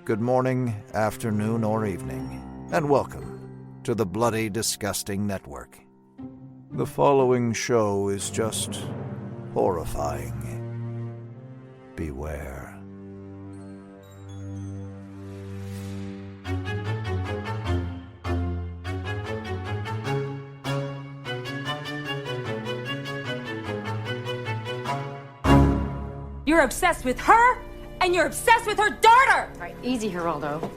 good morning, afternoon, or evening, and welcome to the Bloody Disgusting Network. The following show is just horrifying. Beware. You're obsessed with her, and you're obsessed with her daughter! All right, easy, Geraldo.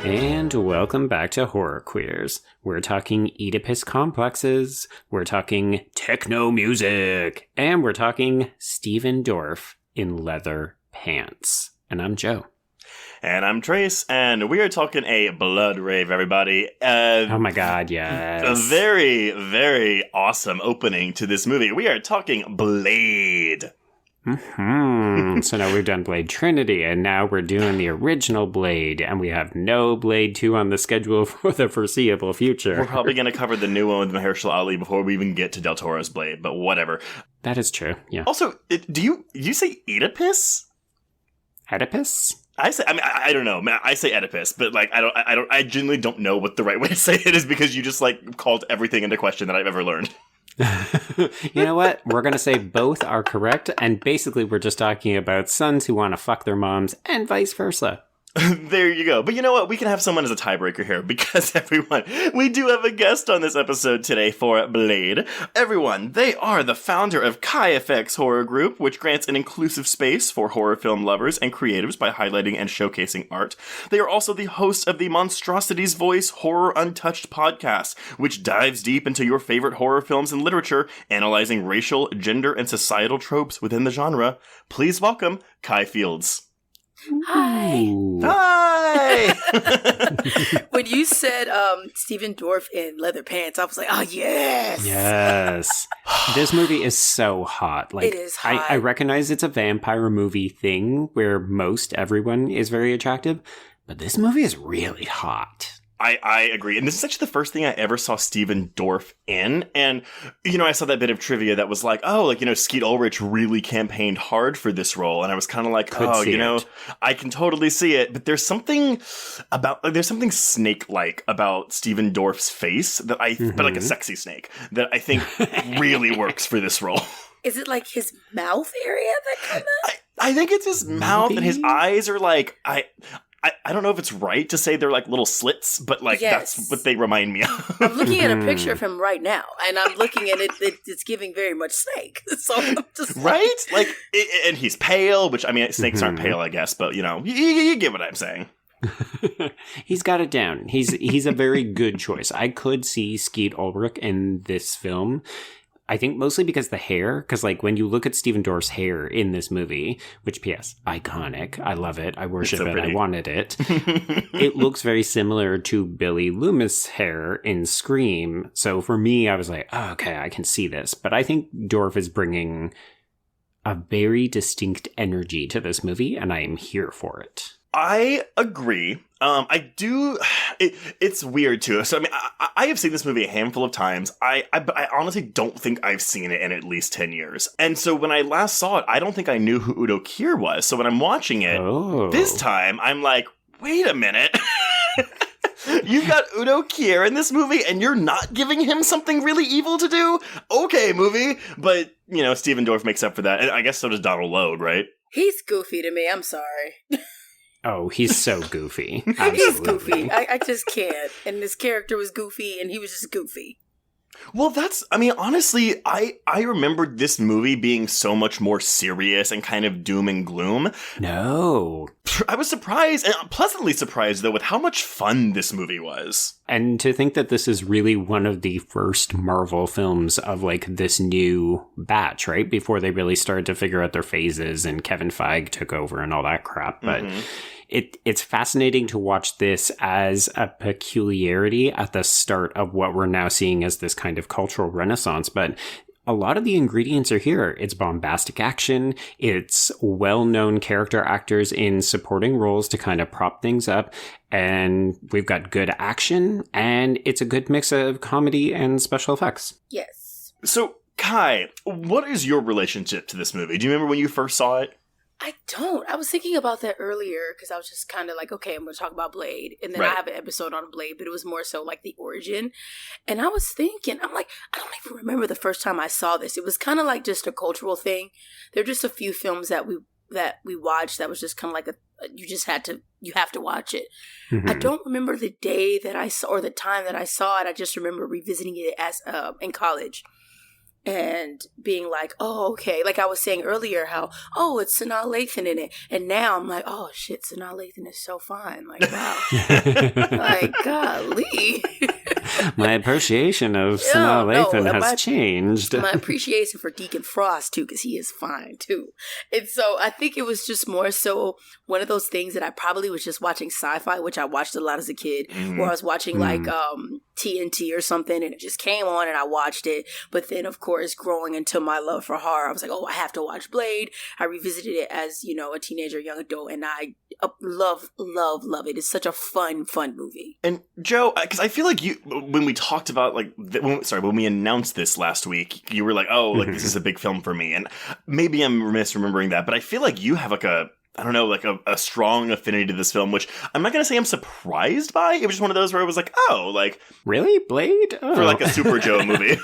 And welcome back to Horror Queers. We're talking Oedipus complexes, we're talking techno music, and we're talking Stephen Dorff in leather pants. And I'm Joe. And I'm Trace, and we are talking a blood rave, everybody. Oh my god, yes. A very, very awesome opening to this movie. We are talking Blade. So now we've done Blade Trinity, and now we're doing the original Blade, and we have no Blade 2 on the schedule for the foreseeable future. We're probably going to cover the new one with Mahershala Ali before we even get to Del Toro's Blade, but whatever. That is true, yeah. Also, do you say Oedipus? Oedipus? I don't know. I say Oedipus, but like I genuinely don't know what the right way to say it is because you just like called everything into question that I've ever learned. You know what? We're going to say both are correct, and basically we're just talking about sons who want to fuck their moms and vice versa. There you go. But you know what? We can have someone as a tiebreaker here because everyone, we do have a guest on this episode today for Blade. Everyone, they are the founder of KyFx Horror Group, which grants an inclusive space for horror film lovers and creatives by highlighting and showcasing art. They are also the host of the Monstrosities Voice Horror Untouched podcast, which dives deep into your favorite horror films and literature, analyzing racial, gender, and societal tropes within the genre. Please welcome Kai Fields. Hi. Ooh. Hi! When you said Stephen Dorff in leather pants, I was like, oh, yes. Yes. This movie is so hot. Like, It is hot. I recognize it's a vampire movie thing where most everyone is very attractive, but this movie is really hot. I agree. And this is actually the first thing I ever saw Stephen Dorff in. And, you know, I saw that bit of trivia that was like, oh, like, you know, Skeet Ulrich really campaigned hard for this role. And I was kind of like, I can totally see it. But there's something snake-like about Stephen Dorff's face that but like a sexy snake, that I think really works for this role. Is it like his mouth area that kind of? I think it's his mouth and his eyes are like, I don't know if it's right to say they're like little slits, but like That's what they remind me of. I'm looking at a picture of him right now, and I'm looking at it. It's giving very much snake. So I'm just right, like, and he's pale, which I mean, snakes aren't pale, I guess, but you know, you get what I'm saying. He's got it down. He's a very good choice. I could see Skeet Ulrich in this film. I think mostly because the hair, because like when you look at Stephen Dorff's hair in this movie, which P.S. iconic, I love it, I worship it, I wanted it. It looks very similar to Billy Loomis' hair in Scream. So for me, I was like, oh, okay, I can see this. But I think Dorff is bringing a very distinct energy to this movie, and I am here for it. I agree. I do. It's weird too. So I mean, I have seen this movie a handful of times. But I honestly don't think I've seen it in at least 10 years. And so when I last saw it, I don't think I knew who Udo Kier was. So when I'm watching it this time, I'm like, wait a minute. You've got Udo Kier in this movie, and you're not giving him something really evil to do? Okay, movie. But, you know, Stephen Dorff makes up for that. And I guess so does Donald Logue, right? He's goofy to me. I'm sorry. Oh, he's so goofy. He's goofy. I just can't. And this character was goofy, and he was just goofy. Well, honestly, I remembered this movie being so much more serious and kind of doom and gloom. No. I was surprised, and pleasantly surprised, though, with how much fun this movie was. And to think that this is really one of the first Marvel films of, like, this new batch, right? Before they really started to figure out their phases and Kevin Feige took over and all that crap. But it's fascinating to watch this as a peculiarity at the start of what we're now seeing as this kind of cultural renaissance. But a lot of the ingredients are here. It's bombastic action. It's well-known character actors in supporting roles to kind of prop things up. And we've got good action, and it's a good mix of comedy and special effects. Yes. So, Kai, what is your relationship to this movie? Do you remember when you first saw it? I don't. I was thinking about that earlier because I was just kind of like, okay, I'm going to talk about Blade. And then Right. I have an episode on Blade, but it was more so like the origin. And I was thinking, I'm like, I don't even remember the first time I saw this. It was kind of like just a cultural thing. There are just a few films that we watched that was just kind of like you have to watch it. Mm-hmm. I don't remember the day that I saw or the time that I saw it. I just remember revisiting it as in college. And being like, oh, okay. Like I was saying earlier, how, oh, it's Sanaa Lathan in it. And now I'm like, oh, shit, Sanaa Lathan is so fine. Like, wow. Like, golly. My appreciation of Sanaa Lathan has changed. My appreciation for Deacon Frost, too, because he is fine, too. And so I think it was just more so one of those things that I probably was just watching sci-fi, which I watched a lot as a kid, or I was watching like TNT or something, and it just came on and I watched it. But then, of course, growing into my love for horror, I was like, oh, I have to watch Blade. I revisited it as, a teenager, young adult, and I love it. It's such a fun movie. And Joe, because I feel like when we talked about when we announced this last week, you were like, oh, like this is a big film for me. And maybe I'm misremembering that, but I feel like you have like a strong affinity to this film, which I'm not going to say I'm surprised by. It was just one of those where it was like, oh, like... Really? Blade? Oh. For like a Super Joe movie.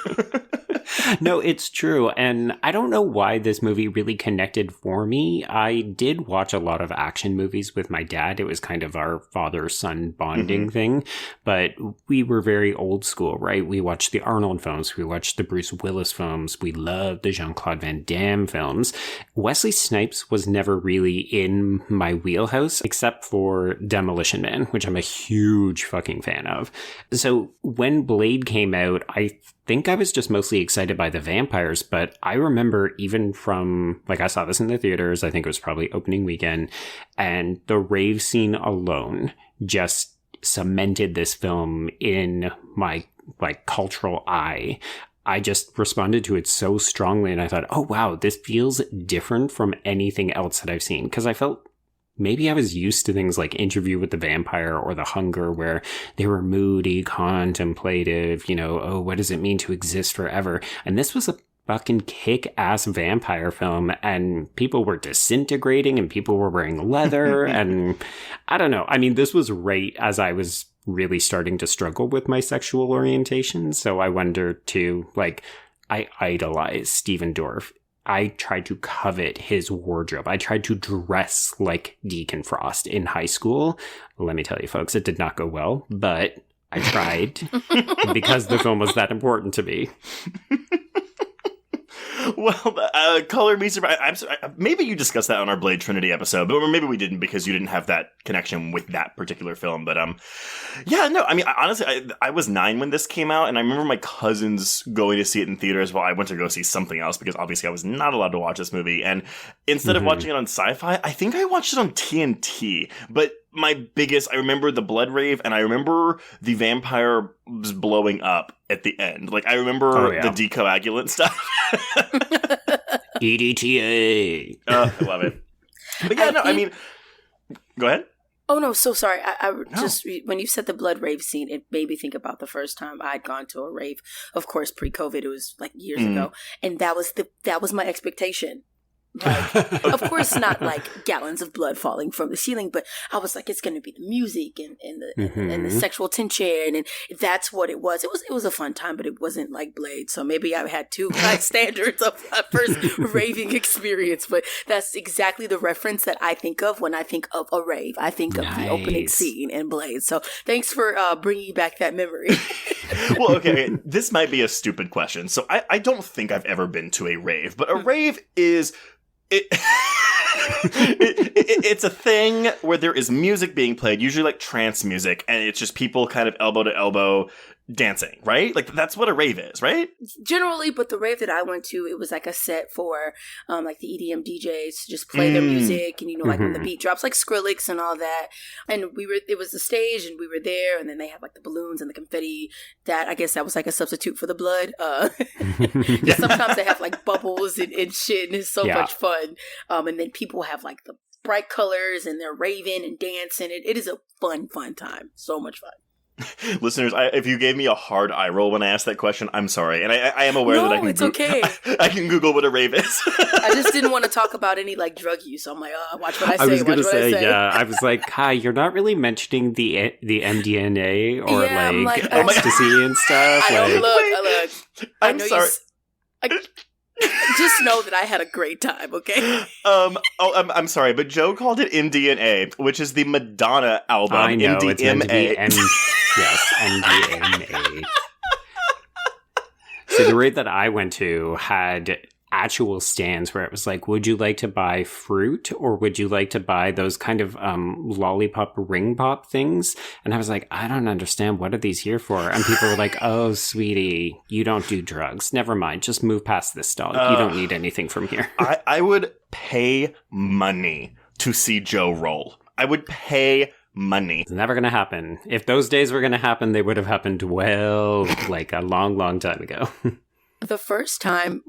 No, it's true. And I don't know why this movie really connected for me. I did watch a lot of action movies with my dad. It was kind of our father-son bonding thing. But we were very old school, right? We watched the Arnold films. We watched the Bruce Willis films. We loved the Jean-Claude Van Damme films. Wesley Snipes was never really in my wheelhouse, except for Demolition Man, which I'm a huge fucking fan of. So when Blade came out, I think I was just mostly excited by the vampires, but I remember even from, like, I saw this in the theaters, I think it was probably opening weekend, and the rave scene alone just cemented this film in my, like, cultural eye. I just responded to it so strongly, and I thought, oh, wow, this feels different from anything else that I've seen, because I felt maybe I was used to things like Interview with the Vampire or The Hunger, where they were moody, contemplative, oh, what does it mean to exist forever? And this was a fucking kick-ass vampire film, and people were disintegrating, and people were wearing leather, and I don't know. I mean, this was right as I was really starting to struggle with my sexual orientation, so I wonder too, like, I idolize Stephen Dorff. I tried to covet his wardrobe. I tried to dress like Deacon Frost in high school. Let me tell you, folks, it did not go well, but I tried because the film was that important to me. Well, color me surprised. Maybe you discussed that on our Blade Trinity episode, but maybe we didn't because you didn't have that connection with that particular film. But yeah, no, I mean, honestly, I was 9 when this came out, and I remember my cousins going to see it in theaters while I went to go see something else because obviously I was not allowed to watch this movie. And instead of watching it on Sci-Fi, I think I watched it on TNT. But I remember the blood rave, and I remember the vampire was blowing up at the end. Like, I remember the decoagulant stuff. EDTA. I love it. But yeah, I mean, go ahead. Oh, no, so sorry. Just, when you said the blood rave scene, it made me think about the first time I'd gone to a rave. Of course, pre-COVID, it was like years ago. And that was my expectation. Like, of course, not like gallons of blood falling from the ceiling, but I was like, it's going to be the music and the sexual tension, and that's what it was. It was a fun time, but it wasn't like Blade. So maybe I had too high standards of my first raving experience, but that's exactly the reference that I think of when I think of a rave. I think of the opening scene in Blade. So thanks for bringing back that memory. Well, okay, this might be a stupid question. So I don't think I've ever been to a rave, but a rave is... It's a thing where there is music being played, usually like trance music, and it's just people kind of elbow to elbow dancing, right? Like, that's what a rave is, right? Generally, but the rave that I went to, it was like a set for like the EDM DJs to just play their music, and like when the beat drops, like Skrillex and all that. And it was the stage, and we were there, and then they have like the balloons and the confetti. That, I guess that was like a substitute for the blood. Sometimes they have like bubbles and shit, and it's so much fun. And then people have like the bright colors, and they're raving and dancing. It is a fun time. So much fun. Listeners, if you gave me a hard eye roll when I asked that question, I'm sorry. And I am aware that I can it's okay. I can Google what a rave is. I just didn't want to talk about any like drug use. So I'm like, watch what I say. I was going to say, yeah. I was like, Kai, you're not really mentioning the MDMA or ecstasy and stuff. I look. I'm sorry. Just know that I had a great time, okay? I'm sorry, but Joe called it MDNA, which is the Madonna album. I know, MDMA. it's meant to be yes, MDMA. So the rave that I went to had actual stands where it was like, would you like to buy fruit or would you like to buy those kind of lollipop ring pop things? And I was like, I don't understand. What are these here for? And people were like, oh, sweetie, you don't do drugs. Never mind. Just move past this stall. You don't need anything from here. I would pay money to see Joe roll. I would pay money. It's never going to happen. If those days were going to happen, they would have happened like a long, long time ago. The first time,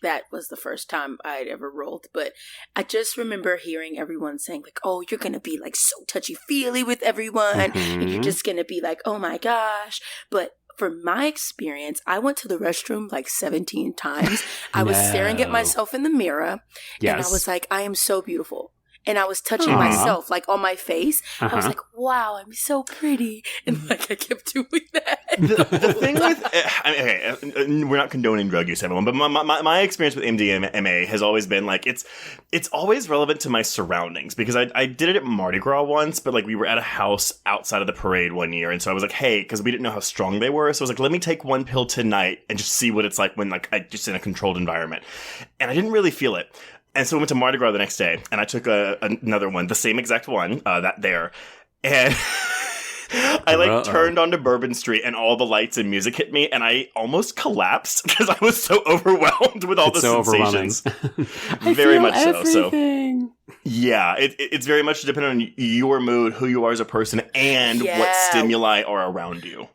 that was the first time I'd ever rolled, but I just remember hearing everyone saying like, oh, you're going to be like so touchy-feely with everyone, and you're just going to be like, oh my gosh. But for my experience, I went to the restroom like 17 times. I was staring at myself in the mirror, and I was like, I am so beautiful. And I was touching myself, like, on my face. I was like, wow, I'm so pretty. And, like, I kept doing that. The thing with... we're not condoning drug use, everyone, but my experience with MDMA has always been, like, it's always relevant to my surroundings. Because I did it at Mardi Gras once, but, like, we were at a house outside of the parade one year. And so I was like, hey, because we didn't know how strong they were. So I was like, let me take one pill tonight and just see what it's like when, like, I just in a controlled environment. And I didn't really feel it. And so we went to Mardi Gras the next day, and I took another one, the same exact one, and I turned onto Bourbon Street, and all the lights and music hit me, and I almost collapsed because I was so overwhelmed with all the sensations. Very much everything. So yeah, it's very much dependent on your mood, who you are as a person, and what stimuli are around you.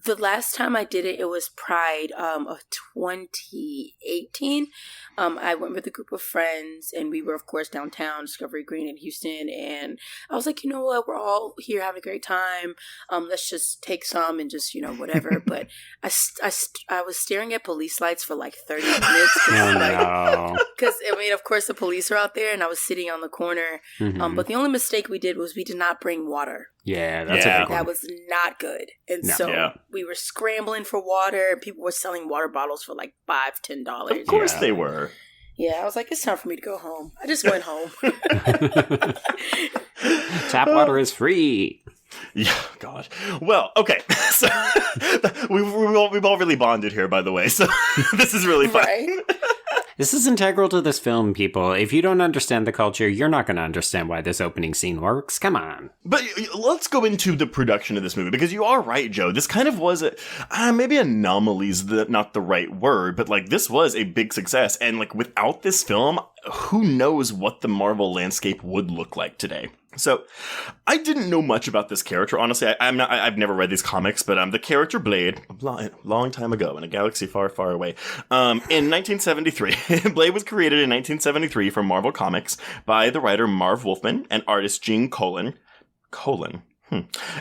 The last time I did it, it was Pride of 2018. I went with a group of friends, and we were, of course, downtown, Discovery Green in Houston, and I was like, you know what, we're all here having a great time. Let's just take some and just, whatever. But I was staring at police lights for like 30 minutes. Because, of course, the police are out there, and I was sitting on the corner. But the only mistake we did was we did not bring water. Yeah, that's a big one. That was not good. And we were scrambling for water, and people were selling water bottles for like $5-10. Of course they were. Yeah, I was like, it's time for me to go home. I just went home. Tap water is free. Yeah, God. Well, okay. So we've all really bonded here, by the way. So this is really fun. Right? This is integral to this film, people. If you don't understand the culture, you're not going to understand why this opening scene works. Come on. But let's go into the production of this movie, because you are right, Joe. This kind of was maybe anomaly's not the right word, but like this was a big success. And like without this film, who knows what the Marvel landscape would look like today. So, I didn't know much about this character. Honestly, I've never read these comics, but the character Blade, a long time ago in a galaxy far, far away, in 1973, Blade was created in 1973 for Marvel Comics by the writer Marv Wolfman and artist Gene Colan.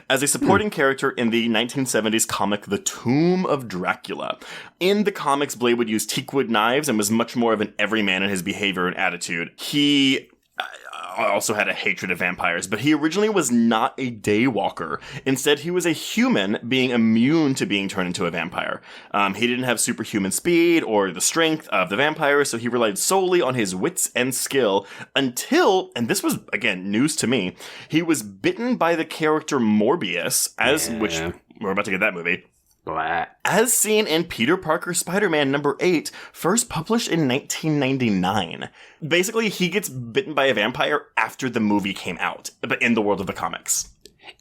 As a supporting character in the 1970s comic The Tomb of Dracula. In the comics, Blade would use teakwood knives and was much more of an everyman in his behavior and attitude. He also had a hatred of vampires, but he originally was not a daywalker. Instead, he was a human being immune to being turned into a vampire. He didn't have superhuman speed or the strength of the vampire, so he relied solely on his wits and skill until, and this was, again, news to me, he was bitten by the character Morbius, which we're about to get that movie. As seen in Peter Parker Spider-Man number 8, first published in 1999. Basically, he gets bitten by a vampire after the movie came out, but in the world of the comics.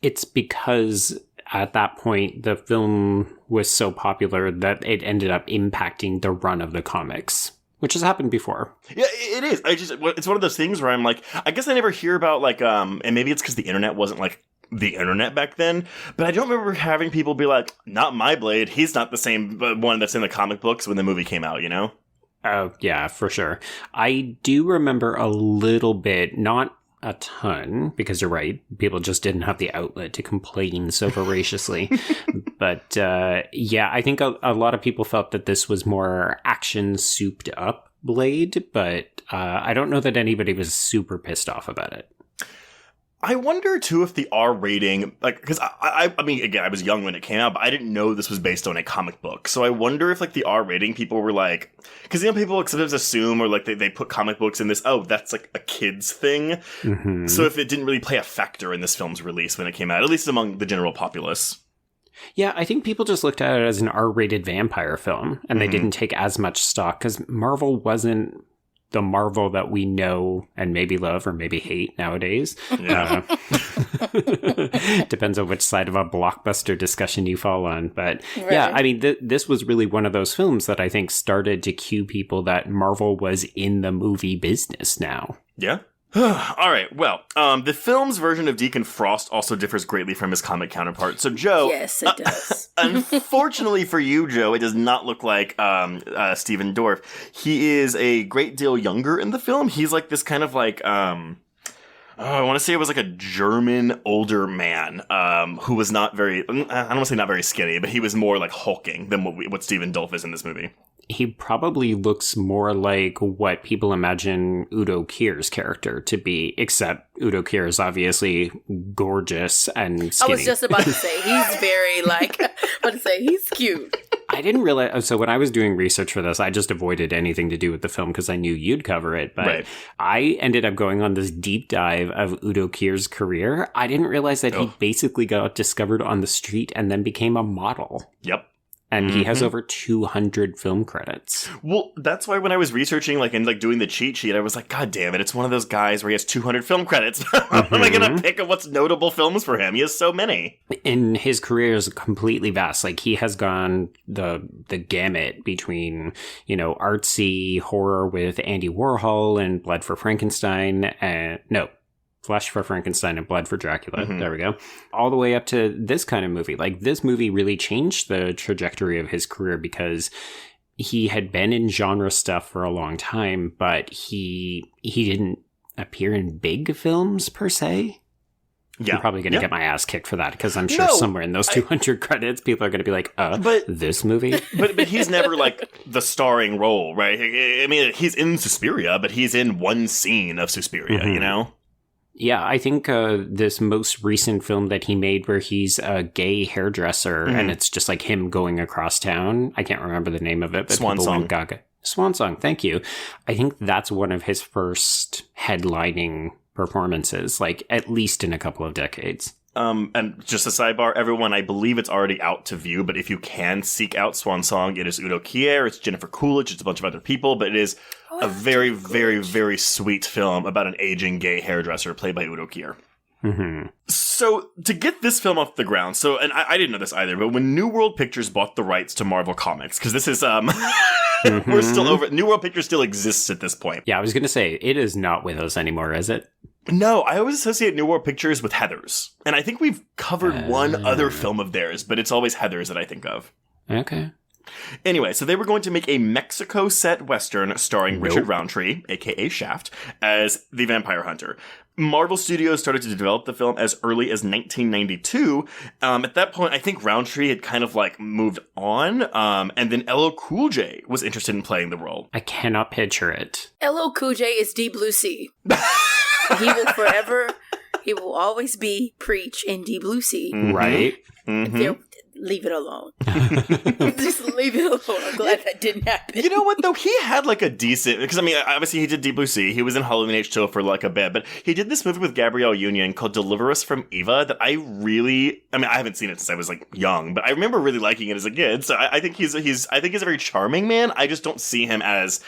It's because at that point, the film was so popular that it ended up impacting the run of the comics, which has happened before. Yeah, it is. It's one of those things where I'm like, I guess I never hear about like, and maybe it's because the internet wasn't like the internet back then, but I don't remember having people be like, not my Blade, he's not the same one that's in the comic books when the movie came out, Oh, yeah, for sure. I do remember a little bit, not a ton, because you're right, people just didn't have the outlet to complain so voraciously. But yeah, I think a lot of people felt that this was more action souped up Blade, but I don't know that anybody was super pissed off about it. I wonder, too, if the R rating, like, because I mean, again, I was young when it came out, but I didn't know this was based on a comic book. So I wonder if, like, the R rating, people were like, because, you know, people sometimes assume, or, like, they put comic books in this, oh, that's, like, a kid's thing. Mm-hmm. So if it didn't really play a factor in this film's release when it came out, at least among the general populace. Yeah, I think people just looked at it as an R-rated vampire film, and they didn't take as much stock, because Marvel wasn't the Marvel that we know and maybe love or maybe hate nowadays. Yeah. Depends on which side of a blockbuster discussion you fall on. But right. Yeah, I mean, this was really one of those films that I think started to cue people that Marvel was in the movie business now. Yeah. All right. Well, the film's version of Deacon Frost also differs greatly from his comic counterpart. So, Joe, yes, it does. Unfortunately for you, Joe, it does not look like Stephen Dorff. He is a great deal younger in the film. He's like this kind of like I want to say it was like a German older man who was not very. I don't want to say not very skinny, but he was more like hulking than what Stephen Dorff is in this movie. He probably looks more like what people imagine Udo Kier's character to be, except Udo Kier is obviously gorgeous and skinny. I was just about to say, he's cute. I didn't realize, so when I was doing research for this, I just avoided anything to do with the film because I knew you'd cover it, but right. I ended up going on this deep dive of Udo Kier's career. I didn't realize that he basically got discovered on the street and then became a model. Yep. And he has over 200 film credits. Well, that's why when I was researching, like, and like doing the cheat sheet, I was like, God damn it, it's one of those guys where he has 200 film credits. How am I going to pick what's notable films for him? He has so many. And his career is completely vast. Like, he has gone the gamut between, you know, artsy horror with Andy Warhol and Blood for Frankenstein and Flesh for Frankenstein and Blood for Dracula. Mm-hmm. There we go. All the way up to this kind of movie. Like, this movie really changed the trajectory of his career because he had been in genre stuff for a long time, but he didn't appear in big films per se. Yeah. I'm probably going to get my ass kicked for that because I'm sure somewhere in those 200 credits, people are going to be like, this movie? But he's never like the starring role, right? I mean, he's in Suspiria, but he's in one scene of Suspiria, you know? Yeah, I think this most recent film that he made where he's a gay hairdresser and it's just like him going across town. I can't remember the name of it. But Swan Song. Swan Song, thank you. I think that's one of his first headlining performances, like at least in a couple of decades. And just a sidebar, everyone, I believe it's already out to view, but if you can seek out Swan Song, it is Udo Kier, it's Jennifer Coolidge, it's a bunch of other people, but it is a very, very, very sweet film about an aging gay hairdresser played by Udo Kier. Mm-hmm. So, to get this film off the ground, and I didn't know this either, but when New World Pictures bought the rights to Marvel Comics, because this is, we're still over, New World Pictures still exists at this point. Yeah, I was going to say, it is not with us anymore, is it? No, I always associate New World Pictures with Heathers. And I think we've covered one other film of theirs, but it's always Heathers that I think of. Okay. Anyway, so they were going to make a Mexico set Western starring Richard Roundtree, a.k.a. Shaft, as the vampire hunter. Marvel Studios started to develop the film as early as 1992. At that point, I think Roundtree had kind of like moved on. And then LL Cool J was interested in playing the role. I cannot picture it. LL Cool J is Deep Blue Sea. He will always be Preach in Deep Blue Sea. Right. Mm-hmm. Leave it alone. Just leave it alone. I'm glad that didn't happen. You know what, though? He had like a decent... Because, I mean, obviously he did Deep Blue Sea. He was in Halloween H2O for like a bit. But he did this movie with Gabrielle Union called Deliver Us from Eva that I really... I mean, I haven't seen it since I was like young. But I remember really liking it as a kid. So I think he's a very charming man. I just don't see him as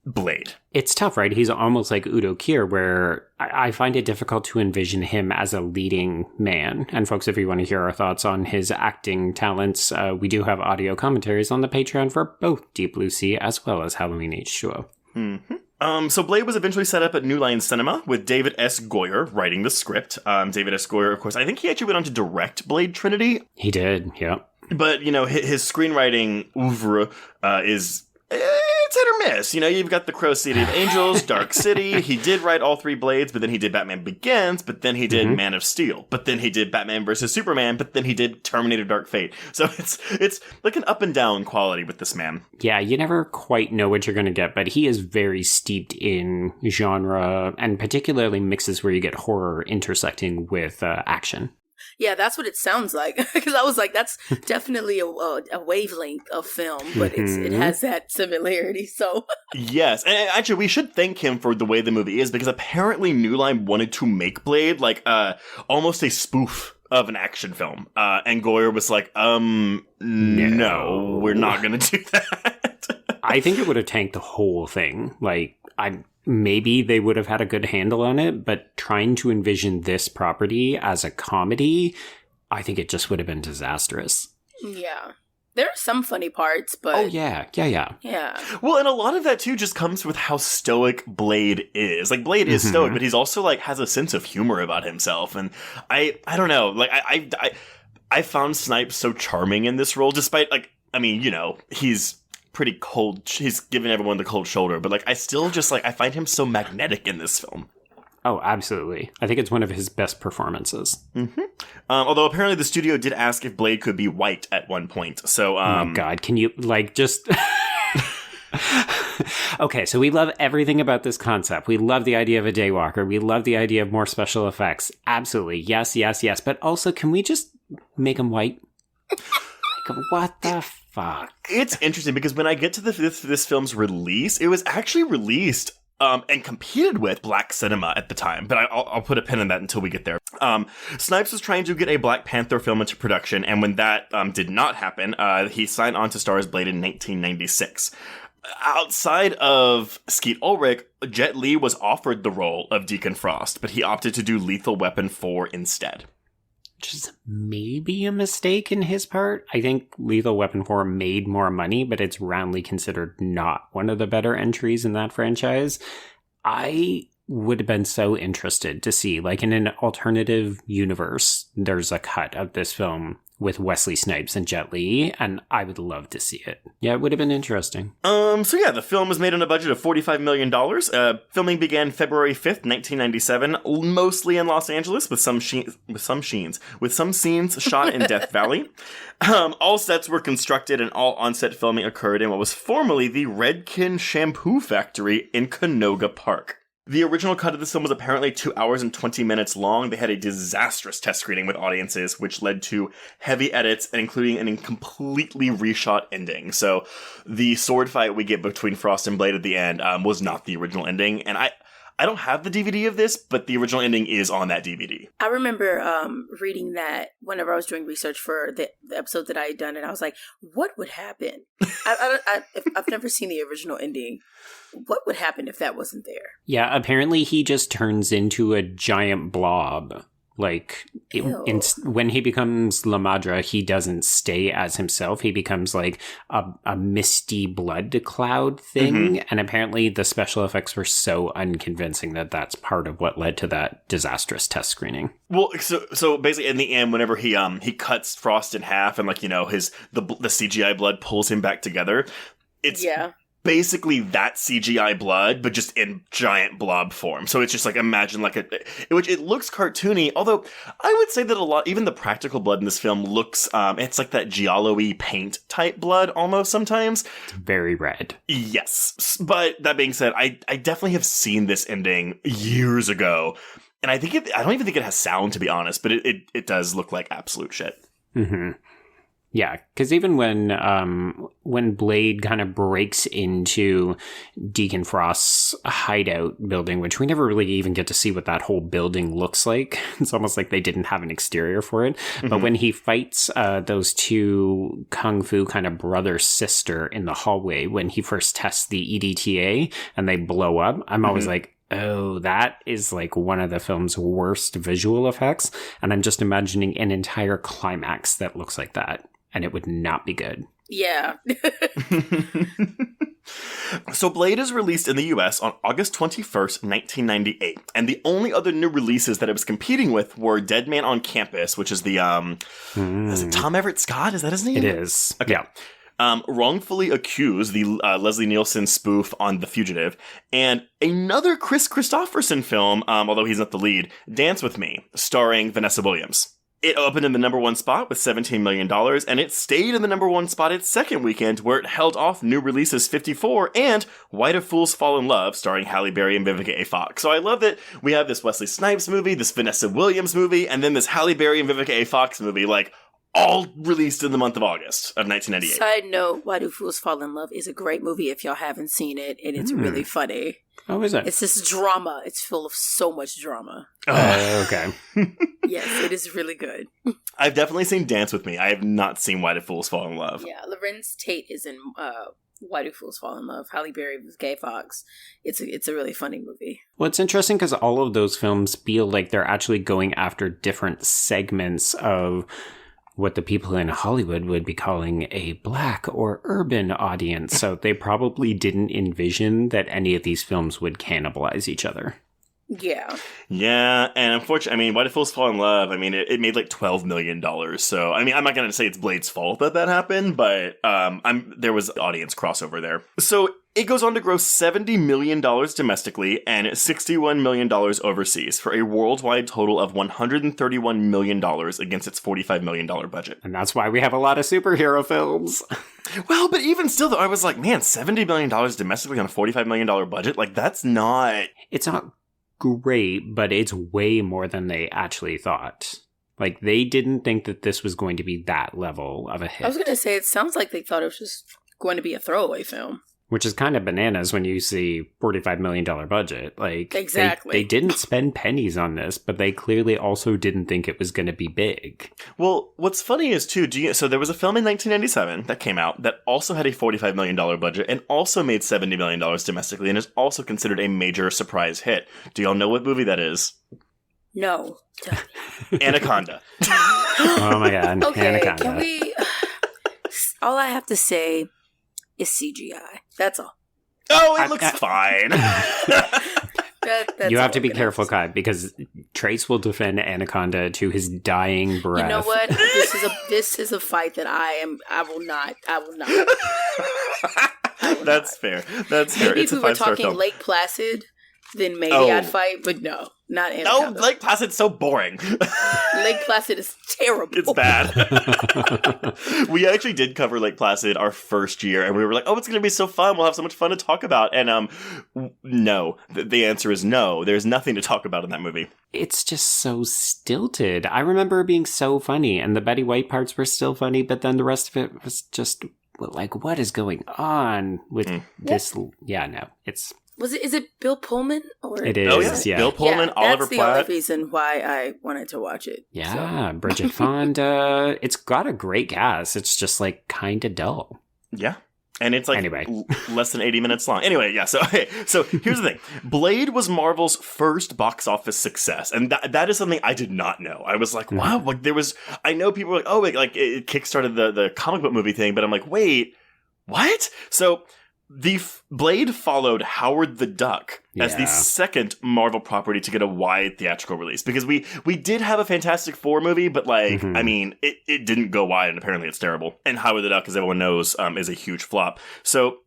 Blade. It's tough, right? He's almost like Udo Kier, where I find it difficult to envision him as a leading man. And folks, if you want to hear our thoughts on his acting talents, we do have audio commentaries on the Patreon for both Deep Blue Sea as well as Halloween H2O. Mm-hmm. So Blade was eventually set up at New Line Cinema with David S. Goyer writing the script. David S. Goyer, of course, I think he actually went on to direct Blade Trinity. He did, yeah. But, you know, his screenwriting oeuvre is... hit or miss. You know, you've got The Crow City of Angels, Dark City. He did write all 3 Blades, but then he did Batman Begins, but then he did Man of Steel, but then he did Batman vs. Superman, but then he did Terminator Dark Fate. So it's like an up and down quality with this man. Yeah, you never quite know what you're going to get, but he is very steeped in genre, and particularly mixes where you get horror intersecting with action. Yeah, that's what it sounds like. Because I was like, that's definitely a wavelength of film, but it has that similarity. So yes, and actually, we should thank him for the way the movie is, because apparently New Line wanted to make Blade like almost a spoof of an action film, and Goyer was like, no, we're not going to do that. I think it would have tanked the whole thing. Like, maybe they would have had a good handle on it, but trying to envision this property as a comedy, I think it just would have been disastrous. Yeah. There are some funny parts, but... Oh, yeah. Well, and a lot of that, too, just comes with how stoic Blade is. Like, Blade is stoic, but he's also, like, has a sense of humor about himself. And I don't know. Like, I found Snipes so charming in this role, despite, like, I mean, you know, he's pretty cold. He's giving everyone the cold shoulder, but like I still just like I find him so magnetic in this film. Oh, absolutely. I think it's one of his best performances. Although apparently the studio did ask if Blade could be white at one point. So, oh my God, can you like just? Okay, so we love everything about this concept. We love the idea of a daywalker. We love the idea of more special effects. Absolutely, yes. But also, can we just make him white? Like, what the fuck? It's interesting because when I get to this film's release, it was actually released and competed with black cinema at the time. But I'll put a pin in that until we get there. Snipes was trying to get a Black Panther film into production, and when that did not happen, he signed on to star as Blade in 1996. Outside of Skeet Ulrich, Jet Li was offered the role of Deacon Frost, but he opted to do Lethal Weapon 4 instead. Which is maybe a mistake in his part. I think Lethal Weapon 4 made more money, but it's roundly considered not one of the better entries in that franchise. I would have been so interested to see, like in an alternative universe, there's a cut of this film with Wesley Snipes and Jet Li, and I would love to see it. Yeah, it would have been interesting. So yeah, the film was made on a budget of $45 million. Filming began February 5th, 1997, mostly in Los Angeles, with some scenes shot in Death Valley. All sets were constructed and all on-set filming occurred in what was formerly the Redken Shampoo Factory in Canoga Park. The original cut of this film was apparently 2 hours and 20 minutes long. They had a disastrous test screening with audiences, which led to heavy edits, including an completely reshot ending. So the sword fight we get between Frost and Blade at the end was not the original ending. And I don't have the DVD of this, but the original ending is on that DVD. I remember reading that whenever I was doing research for the episode that I had done, and I was like, what would happen? I've never seen the original ending. What would happen if that wasn't there? Yeah, apparently he just turns into a giant blob. Like, when he becomes La Madra, he doesn't stay as himself. He becomes like a misty blood cloud thing. And apparently the special effects were so unconvincing that that's part of what led to that disastrous test screening. Well, so basically in the end, whenever he cuts Frost in half and like, you know, the CGI blood pulls him back together, it's basically that CGI blood, but just in giant blob form. So it's just like, imagine like which it looks cartoony, although I would say that even the practical blood in this film looks, it's like that giallo-y paint type blood almost sometimes. It's very red. Yes. But that being said, I definitely have seen this ending years ago. And I don't even think it has sound, to be honest, but it does look like absolute shit. Yeah, because even when Blade kind of breaks into Deacon Frost's hideout building, which we never really even get to see what that whole building looks like. It's almost like they didn't have an exterior for it. But when he fights those two kung fu kind of brother-sister in the hallway, when he first tests the EDTA and they blow up, I'm always like, oh, that is like one of the film's worst visual effects. And I'm just imagining an entire climax that looks like that. And it would not be good. Yeah. So Blade is released in the US on August 21st, 1998. And the only other new releases that it was competing with were Dead Man on Campus, which is the, is it Tom Everett Scott? Is that his name? It is. Okay. Yeah. wrongfully accused, the Leslie Nielsen spoof on The Fugitive, and another Chris Christopherson film, although he's not the lead, Dance With Me, starring Vanessa Williams. It opened in the number one spot with $17 million, and it stayed in the number one spot its second weekend, where it held off new releases 54 and Why Do Fools Fall in Love, starring Halle Berry and Vivica A. Fox. So I love that we have this Wesley Snipes movie, this Vanessa Williams movie, and then this Halle Berry and Vivica A. Fox movie, like, all released in the month of August of 1998. Side note, Why Do Fools Fall in Love is a great movie if y'all haven't seen it, and it's really funny. Oh, is it? It's this drama. It's full of so much drama. Okay. Yes, it is really good. I've definitely seen Dance With Me. I have not seen Why Do Fools Fall in Love. Yeah, Lorenz Tate is in Why Do Fools Fall in Love? Halle Berry with Gay Fox. It's a really funny movie. Well, it's interesting because all of those films feel like they're actually going after different segments of what the people in Hollywood would be calling a black or urban audience. So they probably didn't envision that any of these films would cannibalize each other. Yeah. Yeah, and unfortunately, I mean, Why Do Fools Fall in Love, I mean, it made like $12 million. So, I mean, I'm not going to say it's Blade's fault that happened, but there was audience crossover there. So it goes on to gross $70 million domestically and $61 million overseas for a worldwide total of $131 million against its $45 million budget. And that's why we have a lot of superhero films. Well, but even still, though, I was like, man, $70 million domestically on a $45 million budget? Like, that's not... It's not great, but it's way more than they actually thought. Like, they didn't think that this was going to be that level of a hit. I was going to say, it sounds like they thought it was just going to be a throwaway film. Which is kind of bananas when you see $45 million budget. Like, exactly. They didn't spend pennies on this, but they clearly also didn't think it was going to be big. Well, what's funny is, too, so there was a film in 1997 that came out that also had a $45 million budget and also made $70 million domestically and is also considered a major surprise hit. Do y'all know what movie that is? No. Anaconda. Oh my god, okay, Anaconda. Can we... all I have to say is CGI. That's all. Oh, it looks fine. That's you have to be all I'm careful, gonna Kai, because Trace will defend Anaconda to his dying breath. You know what? This is a fight that I will not. That's fair. That's fair. Maybe it's if a we were 5-star talking film. Lake Placid, then maybe I'd fight, but no. Not Anaconda. No, Lake Placid's so boring. Lake Placid is terrible. It's bad. We actually did cover Lake Placid our first year, and we were like, oh, it's going to be so fun. We'll have so much fun to talk about. And no. The answer is no. There's nothing to talk about in that movie. It's just so stilted. I remember it being so funny, and the Betty White parts were still funny, but then the rest of it was just like, what is going on with this? Yeah, no. It's... Is it Bill Pullman? Or it is, oh, yeah. Bill Pullman, Oliver Platt. That's the only reason why I wanted to watch it. Yeah, so. Bridget Fonda. It's got a great cast. It's just like kind of dull. Yeah. And it's like anyway. Less than 80 minutes long. Anyway, yeah. So here's the thing. Blade was Marvel's first box office success. And that is something I did not know. I was like, wow. Like I know people were like, oh, like it kickstarted the comic book movie thing. But I'm like, wait, what? So... The Blade followed Howard the Duck as the second Marvel property to get a wide theatrical release. Because we did have a Fantastic Four movie, but like, I mean, it didn't go wide, and apparently it's terrible. And Howard the Duck, as everyone knows, is a huge flop. So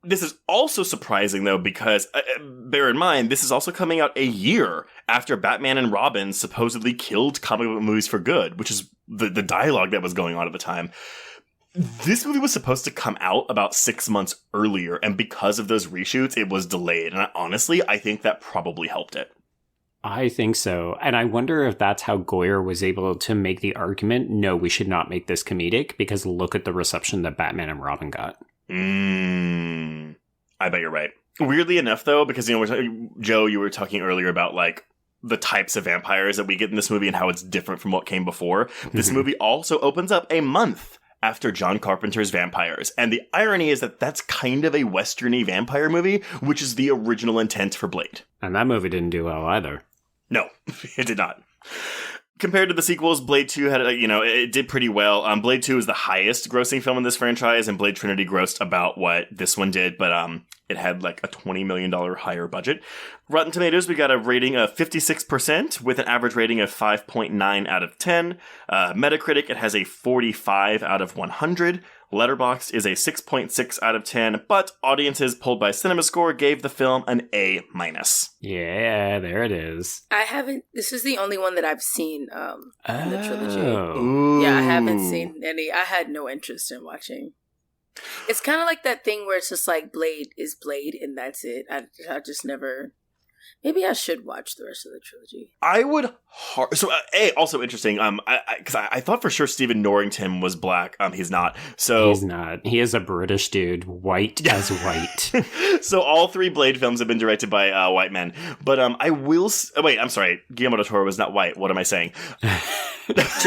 this is also surprising, though, because bear in mind, this is also coming out a year after Batman and Robin supposedly killed comic book movies for good, which is the dialogue that was going on at the time. This movie was supposed to come out about 6 months earlier, and because of those reshoots, it was delayed. And honestly, I think that probably helped it. I think so. And I wonder if that's how Goyer was able to make the argument, no, we should not make this comedic, because look at the reception that Batman and Robin got. I bet you're right. Weirdly enough, though, because, Joe, you were talking earlier about, like, the types of vampires that we get in this movie and how it's different from what came before. This movie also opens up a month after John Carpenter's Vampires. And the irony is that that's kind of a western-y vampire movie, which is the original intent for Blade. And that movie didn't do well either. No, it did not. Compared to the sequels, Blade 2 had, it did pretty well. Blade 2 is the highest grossing film in this franchise, and Blade Trinity grossed about what this one did, but it had like a $20 million higher budget. Rotten Tomatoes, we got a rating of 56% with an average rating of 5.9 out of 10. Metacritic, it has a 45 out of 100. Letterboxd is a 6.6 out of 10, but audiences polled by CinemaScore gave the film an A-. Yeah, there it is. This is the only one that I've seen in the trilogy. Ooh. Yeah, I haven't seen any. I had no interest in watching. It's kind of like that thing where it's just like Blade is Blade and that's it. I just never... Maybe I should watch the rest of the trilogy. I would... also interesting, because I thought for sure Stephen Norrington was black. He's not. So he's not. He is a British dude, white as white. So all 3 Blade films have been directed by white men. But I will... wait, I'm sorry. Guillermo del Toro was not white. What am I saying? 2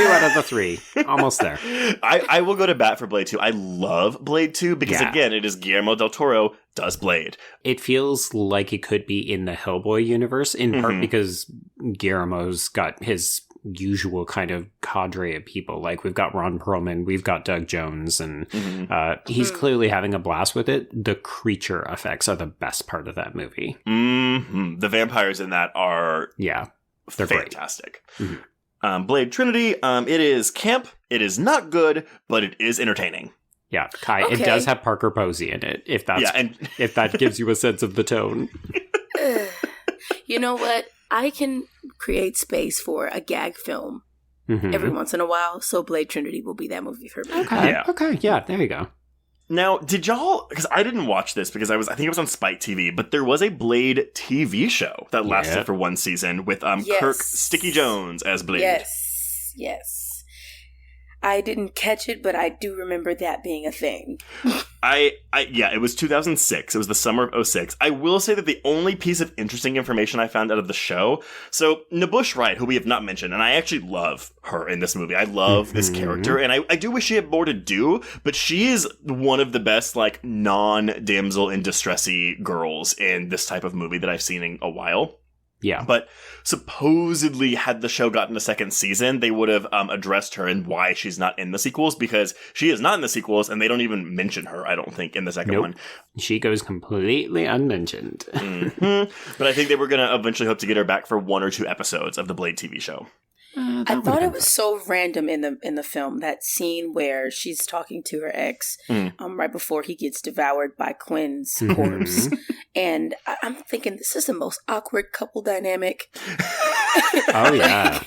out of the 3. Almost there. I will go to bat for Blade 2. I love Blade 2 because, again, it is Guillermo del Toro does Blade. It feels like it could be in the Hellboy universe, in part because Guillermo's got his usual kind of cadre of people. Like, we've got Ron Perlman, we've got Doug Jones, and he's clearly having a blast with it. The creature effects are the best part of that movie. Mm-hmm. The vampires in that are they're fantastic. Blade Trinity, it is camp, it is not good, but it is entertaining. Yeah, Kai, it does have Parker Posey in it, if that gives you a sense of the tone. You know what? I can create space for a gag film every once in a while, so Blade Trinity will be that movie for me. Okay, yeah, there you go. Now, did y'all, because I didn't watch this because I think it was on Spike TV, but there was a Blade TV show that lasted for 1 season with Kirk Sticky Jones as Blade. Yes. I didn't catch it, but I do remember that being a thing. It was 2006. It was the summer of 2006. I will say that the only piece of interesting information I found out of the show, so Nabush Wright, who we have not mentioned, and I actually love her in this movie. I love this character, and I do wish she had more to do, but she is one of the best, like, non-damsel in distress-y girls in this type of movie that I've seen in a while. Yeah. But supposedly, had the show gotten a second season, they would have addressed her and why she's not in the sequels, because she is not in the sequels, and they don't even mention her, I don't think, in the second one. She goes completely unmentioned. But I think they were going to eventually hope to get her back for 1 or 2 episodes of the Blade TV show. I thought it was so random in the film, that scene where she's talking to her ex right before he gets devoured by Quinn's corpse. And I'm thinking, this is the most awkward couple dynamic. Oh, yeah.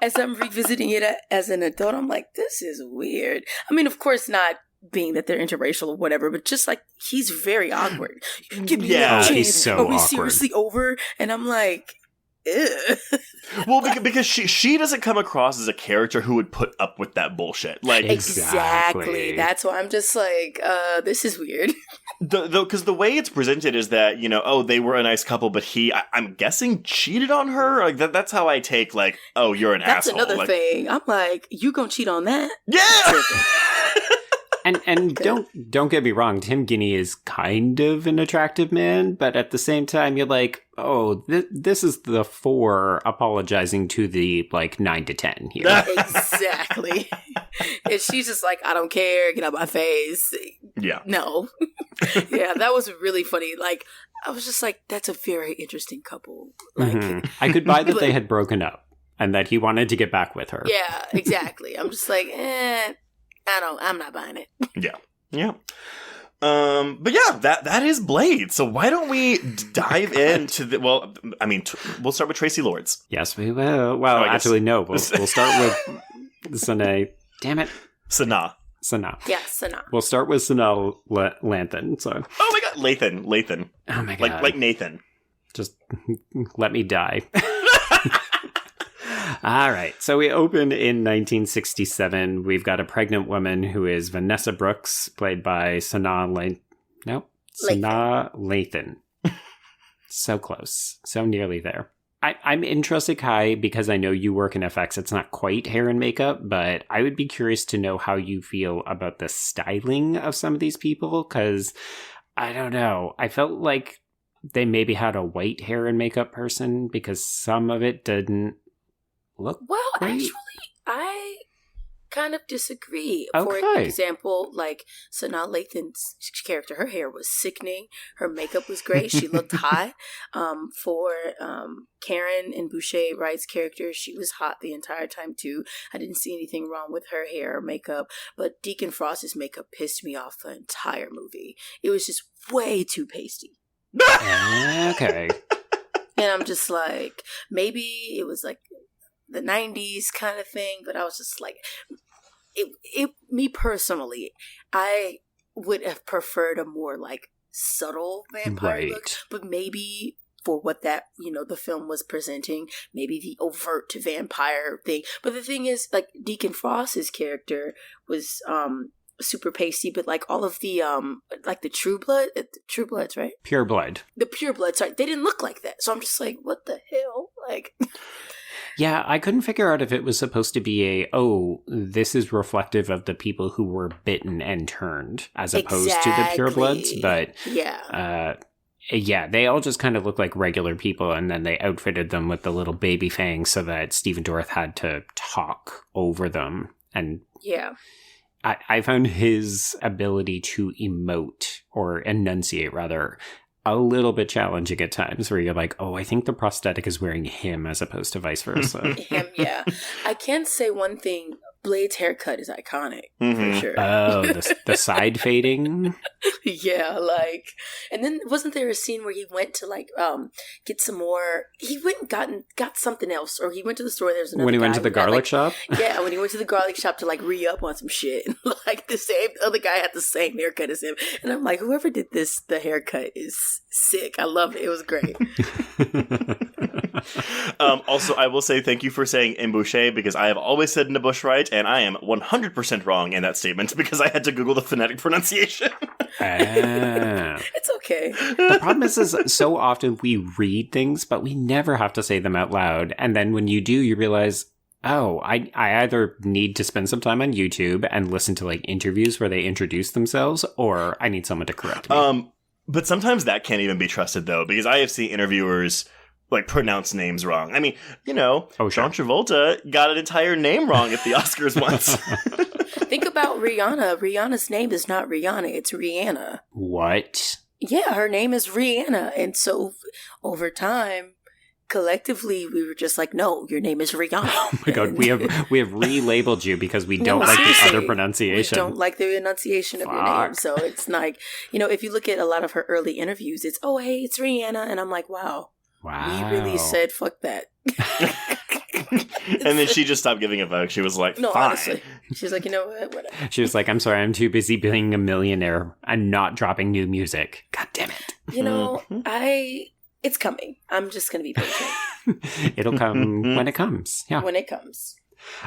As I'm revisiting it as an adult, I'm like, this is weird. I mean, of course not being that they're interracial or whatever, but just like, he's very awkward. Give me a chance. He's so Are we awkward. seriously over? And I'm like... Well, because she doesn't come across as a character who would put up with that bullshit. Like exactly. That's why I'm just like, this is weird. Because the way it's presented is that, they were a nice couple, but I'm guessing cheated on her. Like that's how I take, like, oh, you're an asshole. That's another thing. I'm like, you gonna cheat on that? Yeah. And don't get me wrong, Tim Guinea is kind of an attractive man, but at the same time, you're like, oh, this is the 4 apologizing to the, like, 9 to 10 here. Exactly. And she's just like, I don't care, get out my face. Yeah. No. Yeah, that was really funny. Like, I was just like, that's a very interesting couple. Like, I could buy that they had broken up and that he wanted to get back with her. Yeah, exactly. I'm just like, I'm not buying it. Yeah. But yeah, that is Blade. So why don't we dive into we'll start with Tracy Lords. Yes, we will. Well, actually, no. We'll start with Sanaa. Damn it. Sanaa. Yeah, Sanaa. We'll start with Sanaa Lathan. So. Oh my god, Lathan. Oh my god. Like Nathan. Just let me die. All right. So we open in 1967. We've got a pregnant woman who is Vanessa Brooks, played by Sanaa Lathan. So close. So nearly there. I'm interested, Kai, because I know you work in FX. It's not quite hair and makeup, but I would be curious to know how you feel about the styling of some of these people, because I don't know. I felt like they maybe had a white hair and makeup person because some of it didn't look great. Actually, kind of disagree. Okay. For example, like Sanaa Lathan's character, her hair was sickening. Her makeup was great. She looked hot. For Karen and Boucher Wright's character, she was hot the entire time too. I didn't see anything wrong with her hair or makeup, but Deacon Frost's makeup pissed me off the entire movie. It was just way too pasty. Okay. And I'm just like, maybe it was like the 90s kind of thing, but I was just like, me personally, I would have preferred a more like subtle vampire look, but maybe for what that, the film was presenting, maybe the overt vampire thing. But the thing is, like, Deacon Frost's character was super pasty, but like all of the like the True Bloods, right? Pure blood. The Pure Bloods, sorry, they didn't look like that. So I'm just like, what the hell? Like, yeah, I couldn't figure out if it was supposed to be this is reflective of the people who were bitten and turned, as opposed to the Pure Bloods. But yeah, they all just kind of look like regular people, and then they outfitted them with the little baby fangs so that Stephen Dorff had to talk over them. And yeah. I found his ability to emote, or enunciate rather, a little bit challenging at times, where you're like, oh, I think the prosthetic is wearing him as opposed to vice versa. Him, yeah. I can say one thing. Blade's haircut is iconic, for sure. Oh, the side fading? Yeah, like, and then wasn't there a scene where he went to like get some more? He went and got something else, or he went to the store. There's another when he guy went to the garlic shop. Yeah, when he went to the garlic shop to like re-up on some shit, like the other guy had the same haircut as him, and I'm like, whoever did the haircut is sick. I love it. It was great. Also, I will say thank you for saying embouche, because I have always said Nabush right, and I am 100% wrong in that statement because I had to Google the phonetic pronunciation. It's okay. The problem is so often we read things, but we never have to say them out loud. And then when you do, you realize, oh, I either need to spend some time on YouTube and listen to like interviews where they introduce themselves, or I need someone to correct me. But sometimes that can't even be trusted, though, because I have seen interviewers like pronounce names wrong. I mean, John Travolta got an entire name wrong at the Oscars once. Think about Rihanna. Rihanna's name is not Rihanna, it's Rihanna. What? Yeah, her name is Rihanna. And so over time, collectively, we were just like, no, your name is Rihanna. Oh my God, we have relabeled you because we don't like the other pronunciation. We don't like the enunciation of your name. So it's like, if you look at a lot of her early interviews, it's, oh, hey, it's Rihanna. And I'm like, wow. We really said, fuck that. And then she just stopped giving a fuck. She was like, no, fine. Honestly. She's like, you know what? Whatever. She was like, I'm sorry, I'm too busy being a millionaire and not dropping new music. God damn it. It's coming. I'm just going to be patient. It'll come when it comes. Yeah. When it comes.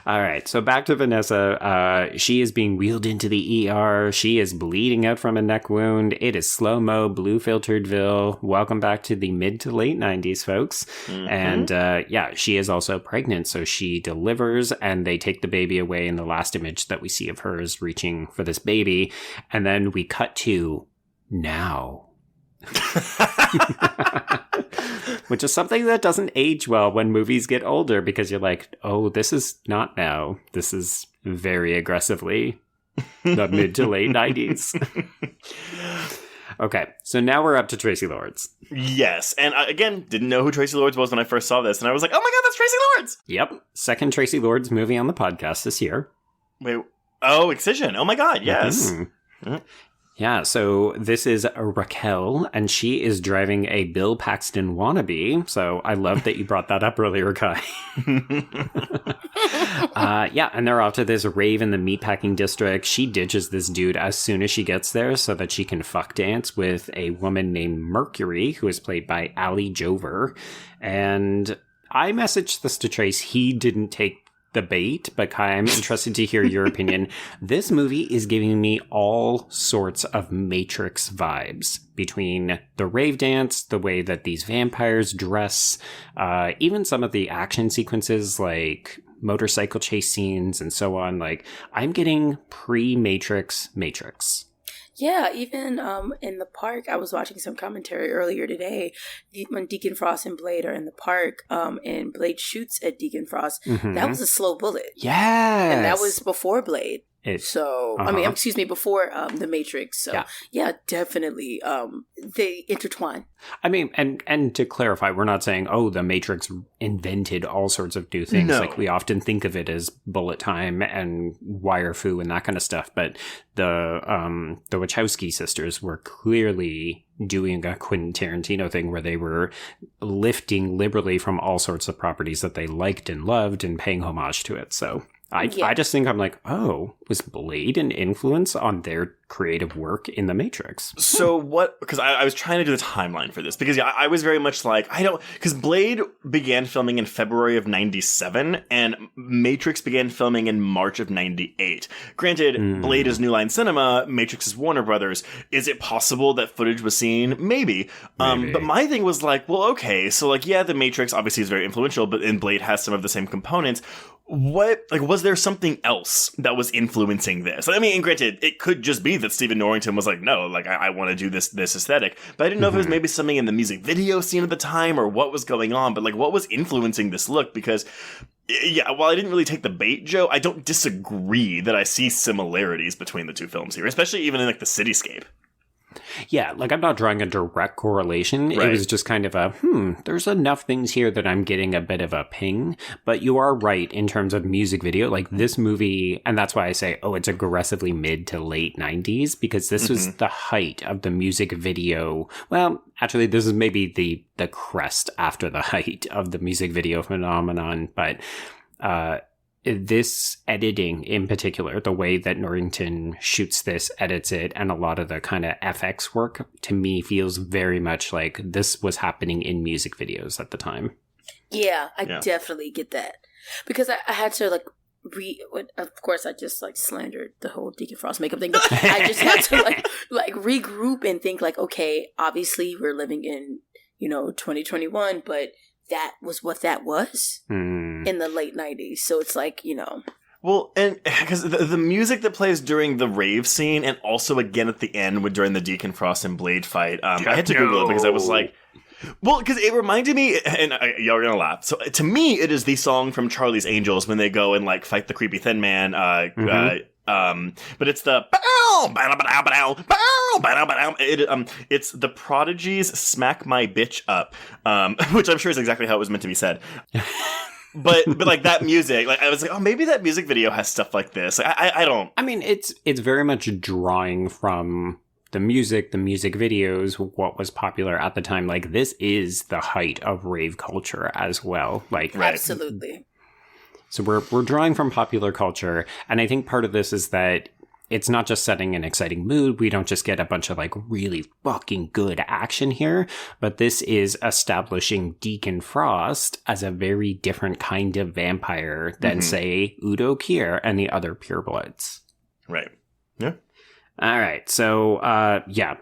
All right, so back to Vanessa. She is being wheeled into the ER. She is bleeding out from a neck wound. It is slow-mo, blue-filteredville. Welcome back to the mid to late 90s, folks. Mm-hmm. And she is also pregnant, so she delivers, and they take the baby away in the last image that we see of her is reaching for this baby. And then we cut to now. Which is something that doesn't age well when movies get older, because you're like, oh, this is not now. This is very aggressively the mid to late 90s. Okay, so now we're up to Tracy Lords. Yes, and I, again, didn't know who Tracy Lords was when I first saw this, and I was like, oh my God, that's Tracy Lords! Yep, second Tracy Lords movie on the podcast this year. Wait, Excision. Oh my God, yes. Mm-hmm. Yeah, so this is Raquel, and she is driving a Bill Paxton wannabe. So I love that you brought that up earlier, Kai. And they're off to this rave in the meatpacking district. She ditches this dude as soon as she gets there so that she can fuck dance with a woman named Mercury, who is played by Ali Jover. And I messaged this to Trace. He didn't take the bait, but Kai, I'm interested to hear your opinion. This movie is giving me all sorts of Matrix vibes, between the rave dance, the way that these vampires dress, even some of the action sequences like motorcycle chase scenes and so on. Like, I'm getting pre-Matrix Matrix. Yeah, even in the park, I was watching some commentary earlier today when Deacon Frost and Blade are in the park, and Blade shoots at Deacon Frost. That was a slow bullet. Yes. And that was before Blade. Before The Matrix. So, yeah definitely. They intertwine. I mean, and to clarify, we're not saying, The Matrix invented all sorts of new things. No. Like, we often think of it as bullet time and wire fu and that kind of stuff. But the Wachowski sisters were clearly doing a Quentin Tarantino thing where they were lifting liberally from all sorts of properties that they liked and loved and paying homage to it. So I just think I'm like, was Blade an influence on their creative work in The Matrix? So what, because I was trying to do the timeline for this, because I was very much like, because Blade began filming in February of 97, and Matrix began filming in March of 98. Granted, Blade is New Line Cinema, Matrix is Warner Brothers. Is it possible that footage was seen? Maybe. But my thing was like, well, okay, so like, yeah, The Matrix obviously is very influential, but and Blade has some of the same components. Was there something else that was influencing this? I mean, and granted, it could just be that Stephen Norrington was like, no, like, I want to do this aesthetic. But I didn't know if it was maybe something in the music video scene at the time or what was going on. But like, what was influencing this look? Because, yeah, while I didn't really take the bait, Joe, I don't disagree that I see similarities between the two films here, especially even in like the cityscape. Yeah, like I'm not drawing a direct correlation. Right. It was just kind of there's enough things here that I'm getting a bit of a ping. But you are right in terms of music video. Like this movie, and that's why I say, it's aggressively mid to late 90s, because this was the height of the music video. Well, actually, this is maybe the crest after the height of the music video phenomenon. But this editing in particular, the way that Norrington shoots this, edits it, and a lot of the kind of FX work, to me feels very much like this was happening in music videos at the time. Yeah, I definitely get that. Because I had to like of course I just like slandered the whole Deacon Frost makeup thing, but I just had to like regroup and think like, okay, obviously we're living in, 2021, but that was what that was in the late 90s. So it's like, Well, and because the music that plays during the rave scene and also again at the end during the Deacon Frost and Blade fight, I had to Google it because I was like, well, because it reminded me, and y'all are going to laugh. So to me, it is the song from Charlie's Angels when they go and like fight the creepy thin man. But it's the it's the Prodigy's "Smack My Bitch Up," which I'm sure is exactly how it was meant to be said. But like that music, like I was like, maybe that music video has stuff like this. Like, I don't. I mean, it's very much drawing from the music videos, what was popular at the time. Like this is the height of rave culture as well. Like absolutely. So we're drawing from popular culture, and I think part of this is that it's not just setting an exciting mood. We don't just get a bunch of like really fucking good action here, but this is establishing Deacon Frost as a very different kind of vampire than say Udo Kier and the other purebloods. Right. Yeah. All right. So,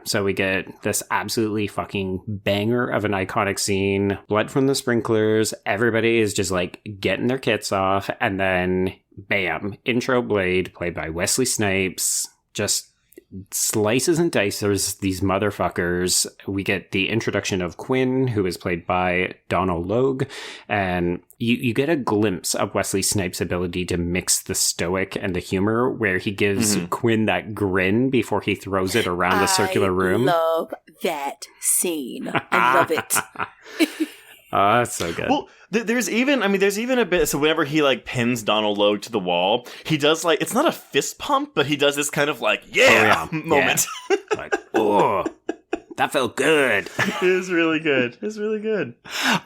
so we get this absolutely fucking banger of an iconic scene. Blood from the sprinklers. Everybody is just like getting their kits off. And then, bam, intro Blade, played by Wesley Snipes. Just slices and dices these motherfuckers. We get the introduction of Quinn, who is played by Donald Logue, and you get a glimpse of Wesley Snipes' ability to mix the stoic and the humor, where he gives Quinn that grin before he throws it around the circular room. I love that scene. I love it. Oh, that's so good. Well, there's even a bit, so whenever he like pins Donald Logue to the wall, he does like, it's not a fist pump, but he does this kind of like, moment. Yeah. Like, oh, that felt good. It was really good. It's really good.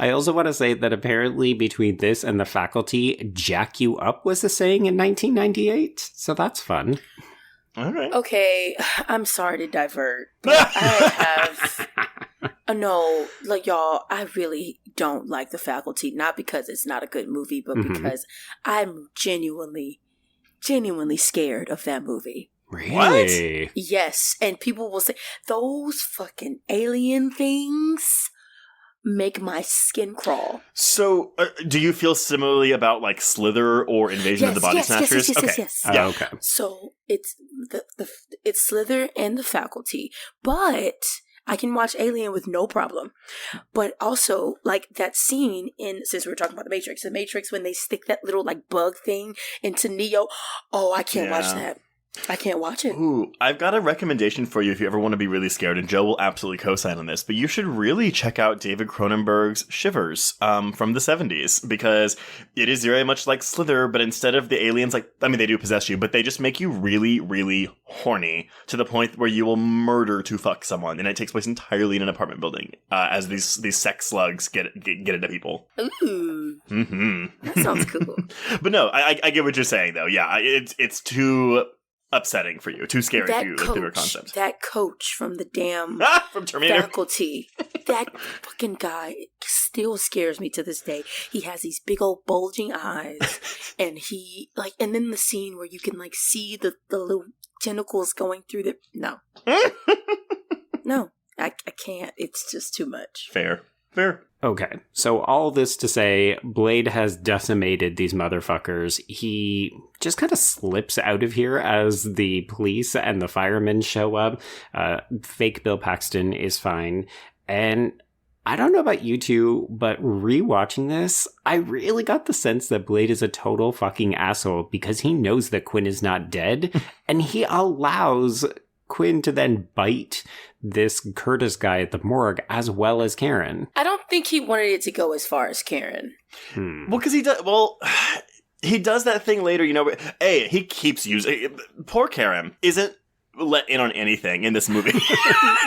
I also want to say that apparently between this and The Faculty, jack you up was a saying in 1998. So that's fun. All right. Okay, I'm sorry to divert, but I have... no, like y'all, I really don't like The Faculty. Not because it's not a good movie, but because I'm genuinely scared of that movie. Really? What? Yes, and people will say, those fucking alien things, make my skin crawl. So, do you feel similarly about like Slither or Invasion of the Body Snatchers? Yes. Oh, okay. So it's it's Slither and the Faculty, but I can watch Alien with no problem. But also, like that scene since we were talking about the Matrix when they stick that little like bug thing into Neo. Oh, I can't watch that. I can't watch it. Ooh, I've got a recommendation for you if you ever want to be really scared, and Joe will absolutely co-sign on this, but you should really check out David Cronenberg's Shivers from the 70s, because it is very much like Slither, but instead of the aliens, like, I mean, they do possess you, but they just make you really, really horny to the point where you will murder to fuck someone, and it takes place entirely in an apartment building as these sex slugs get into people. Ooh. Mm-hmm. That sounds cool. But no, I get what you're saying, though. Yeah, it's too upsetting for you, too scary for you, the bigger concept. That coach from the damn from Terminator. Faculty, that fucking guy still scares me to this day. He has these big old bulging eyes, and he like, and then the scene where you can like see the little tentacles going through the no, I can't. It's just too much. Fair. Okay, so all this to say, Blade has decimated these motherfuckers. He just kind of slips out of here as the police and the firemen show up. Fake Bill Paxton is fine. And I don't know about you two, but rewatching this, I really got the sense that Blade is a total fucking asshole because he knows that Quinn is not dead, and he allows Quinn to then bite this Curtis guy at the morgue as well as Karen. I don't think he wanted it to go as far as Karen. Well, because he does. Well, he does that thing later. You know, he keeps using. Poor Karen isn't let in on anything in this movie.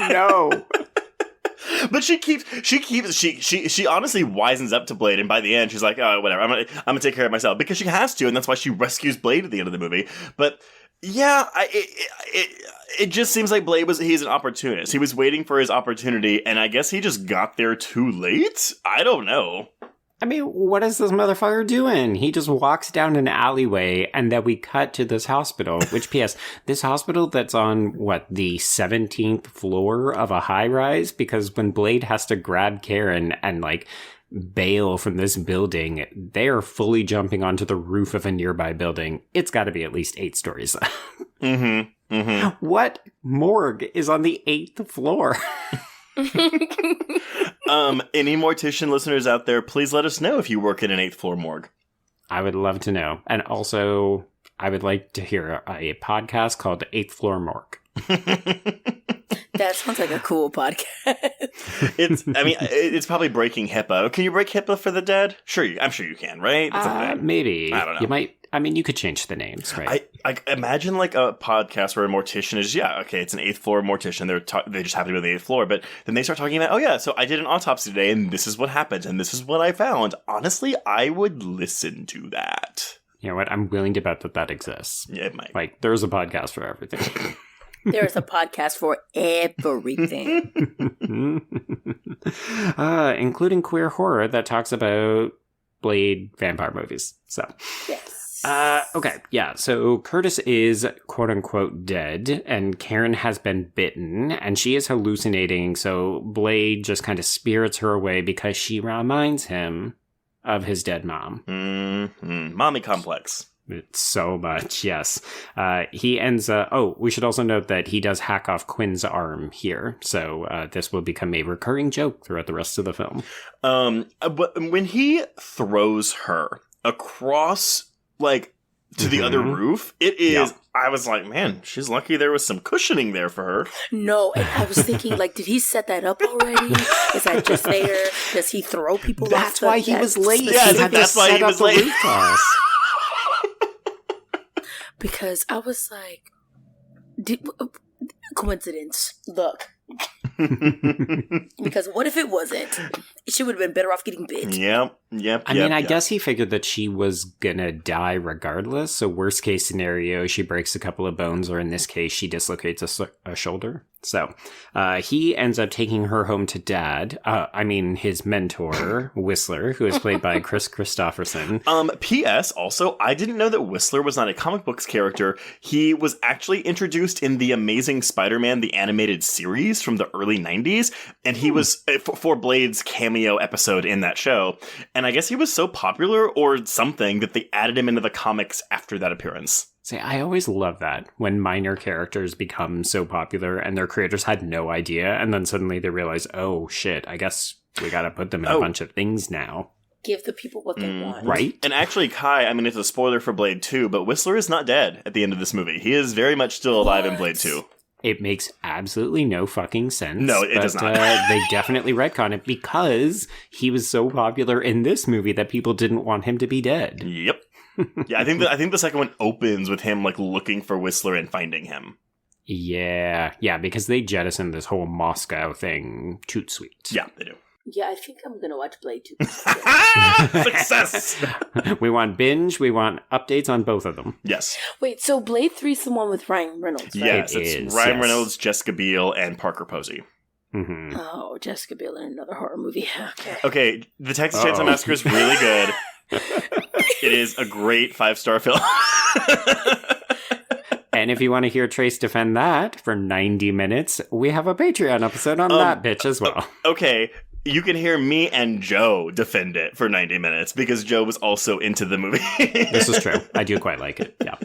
No. But she honestly wisens up to Blade, and by the end she's like, oh, whatever, I'm gonna take care of myself, because she has to, and that's why she rescues Blade at the end of the movie. But yeah, it just seems like he's an opportunist. He was waiting for his opportunity, and I guess he just got there too late? I don't know. I mean, what is this motherfucker doing? He just walks down an alleyway, and then we cut to this hospital, which, P.S., this hospital that's on, the 17th floor of a high-rise? Because when Blade has to grab Karen and, bail from this building, they are fully jumping onto the roof of a nearby building. It's got to be at least 8 stories. Mm-hmm. Mm-hmm. What morgue is on the 8th floor? Any mortician listeners out there, please let us know if you work in an 8th floor morgue. I would love to know. And also, I would like to hear a podcast called 8th Floor Morgue. That sounds like a cool podcast. It's probably breaking HIPAA. Can you break HIPAA for the dead? Sure, I'm sure you can, right? That's a thing. Maybe. I don't know. You might. You could change the names, right? I imagine a podcast where a mortician is, it's an 8th floor mortician. They just happen to be on the 8th floor, but then they start talking about, so I did an autopsy today, and this is what happened, and this is what I found. Honestly, I would listen to that. You know what? I'm willing to bet that exists. Yeah, it might. There's a podcast for everything. There's a podcast for everything. Including queer horror that talks about Blade vampire movies. So, yes. Okay, yeah, so Curtis is quote-unquote dead, and Karen has been bitten, and she is hallucinating, so Blade just kind of spirits her away because she reminds him of his dead mom. Mm-hmm. Mommy complex. It's so much, yes. He ends we should also note that he does hack off Quinn's arm here, so this will become a recurring joke throughout the rest of the film. But when he throws her across, to the other roof, it is, I was like, man, she's lucky there was some cushioning there for her. No, and I was thinking, did he set that up already? Is that just there? Does he throw people off? That's why he was late. Yeah, that's why he was late. Because I was like, coincidence. Look. Because what if it wasn't? She would have been better off getting bit. Yep. I guess he figured that she was gonna die regardless. So worst case scenario, she breaks a couple of bones, or in this case, she dislocates a shoulder. So he ends up taking her home to Dad. His mentor, Whistler, who is played by Chris Christopherson. P.S. Also, I didn't know that Whistler was not a comic books character. He was actually introduced in the Amazing Spider-Man, the animated series from the early 90s. And he was for Blade's cameo episode in that show. And I guess he was so popular or something that they added him into the comics after that appearance. See, I always love that when minor characters become so popular and their creators had no idea, and then suddenly they realize, oh shit, I guess we gotta put them in a bunch of things now. Give the people what they want. Right? And actually, Kai, it's a spoiler for Blade 2, but Whistler is not dead at the end of this movie. He is very much still alive in Blade 2. It makes absolutely no fucking sense. No, it does not. They definitely retcon it because he was so popular in this movie that people didn't want him to be dead. Yep. Yeah, I think the second one opens with him looking for Whistler and finding him. Yeah, because they jettisoned this whole Moscow thing toot sweet. Yeah, they do. Yeah, I think I'm gonna watch Blade 2. Success! We want binge, we want updates on both of them. Yes. Wait, so Blade 3 is the one with Ryan Reynolds, right? Yes, it's Ryan Reynolds, Jessica Biel, and Parker Posey. Mm-hmm. Oh, Jessica Biel in another horror movie. Okay, the Texas Chainsaw Massacre is really good. It is a great 5-star film. And if you want to hear Trace defend that for 90 minutes, we have a Patreon episode on that bitch as well. Okay, you can hear me and Joe defend it for 90 minutes because Joe was also into the movie. This is true. I do quite like it. Yeah.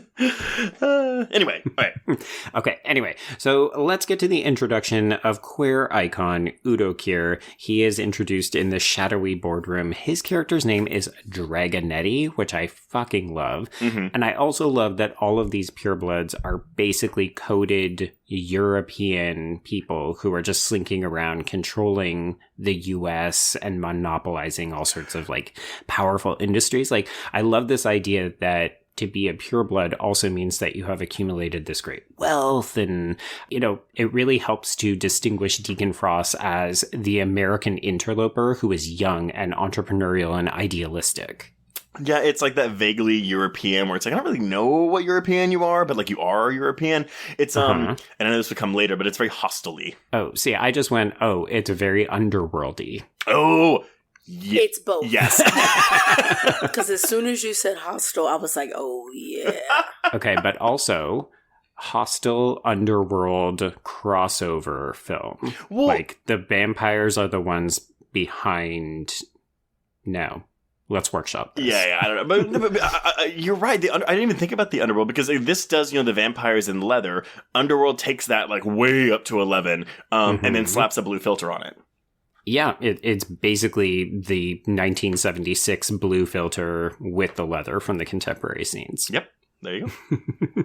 Anyway, all right. Okay, anyway, so let's get to the introduction of queer icon Udo Kier. He is introduced in the shadowy boardroom. His character's name is Dragonetti, which I fucking love. Mm-hmm. And I also love that all of these purebloods are basically coded European people who are just slinking around controlling the US and monopolizing all sorts of powerful industries. I love this idea that to be a pureblood also means that you have accumulated this great wealth, and it really helps to distinguish Deacon Frost as the American interloper who is young and entrepreneurial and idealistic. Yeah, it's that vaguely European where it's I don't really know what European you are, but you are European. It's and I know this would come later, but it's very hostile-y. Oh, see, I just went, it's very underworldy. Oh, it's both. Yes. Because as soon as you said hostile, I was like, oh yeah. Okay, but also hostile underworld crossover film. Well, the vampires are the ones behind. No. Let's workshop this. Yeah, I don't know. But you're right. I didn't even think about the Underworld because this does, the vampires in leather. Underworld takes that way up to 11 and then slaps a blue filter on it. Yeah, it's basically the 1976 blue filter with the leather from the contemporary scenes. Yep, there you go.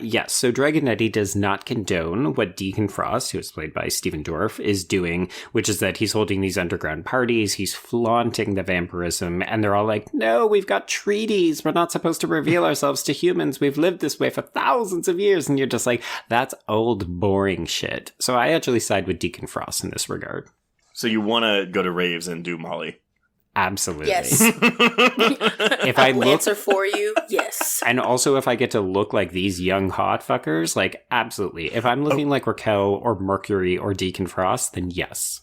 Yes, so Dragonetti does not condone what Deacon Frost, who is played by Stephen Dorff, is doing, which is that he's holding these underground parties, he's flaunting the vampirism, and they're all like, no, we've got treaties, we're not supposed to reveal ourselves to humans, we've lived this way for thousands of years, and you're just like, that's old, boring shit. So I actually side with Deacon Frost in this regard. So you want to go to raves and do Molly? Absolutely. Yes. If I look, answer for you, yes. And also if I get to look like these young hot fuckers, absolutely. If I'm looking like Raquel or Mercury or Deacon Frost, then yes.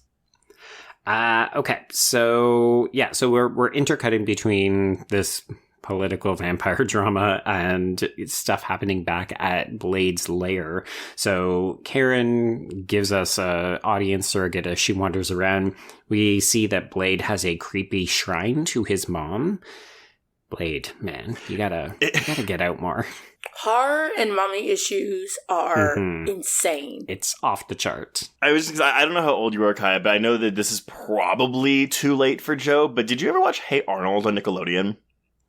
Okay, so yeah, so we're intercutting between this political vampire drama and stuff happening back at Blade's lair. So Karen gives us a audience surrogate as she wanders around. We see that Blade has a creepy shrine to his mom. Blade, man, you gotta get out more. Horror and mommy issues are insane. It's off the chart. I don't know how old you are, Kaya, but I know that this is probably too late for Joe, but did you ever watch Hey Arnold on Nickelodeon?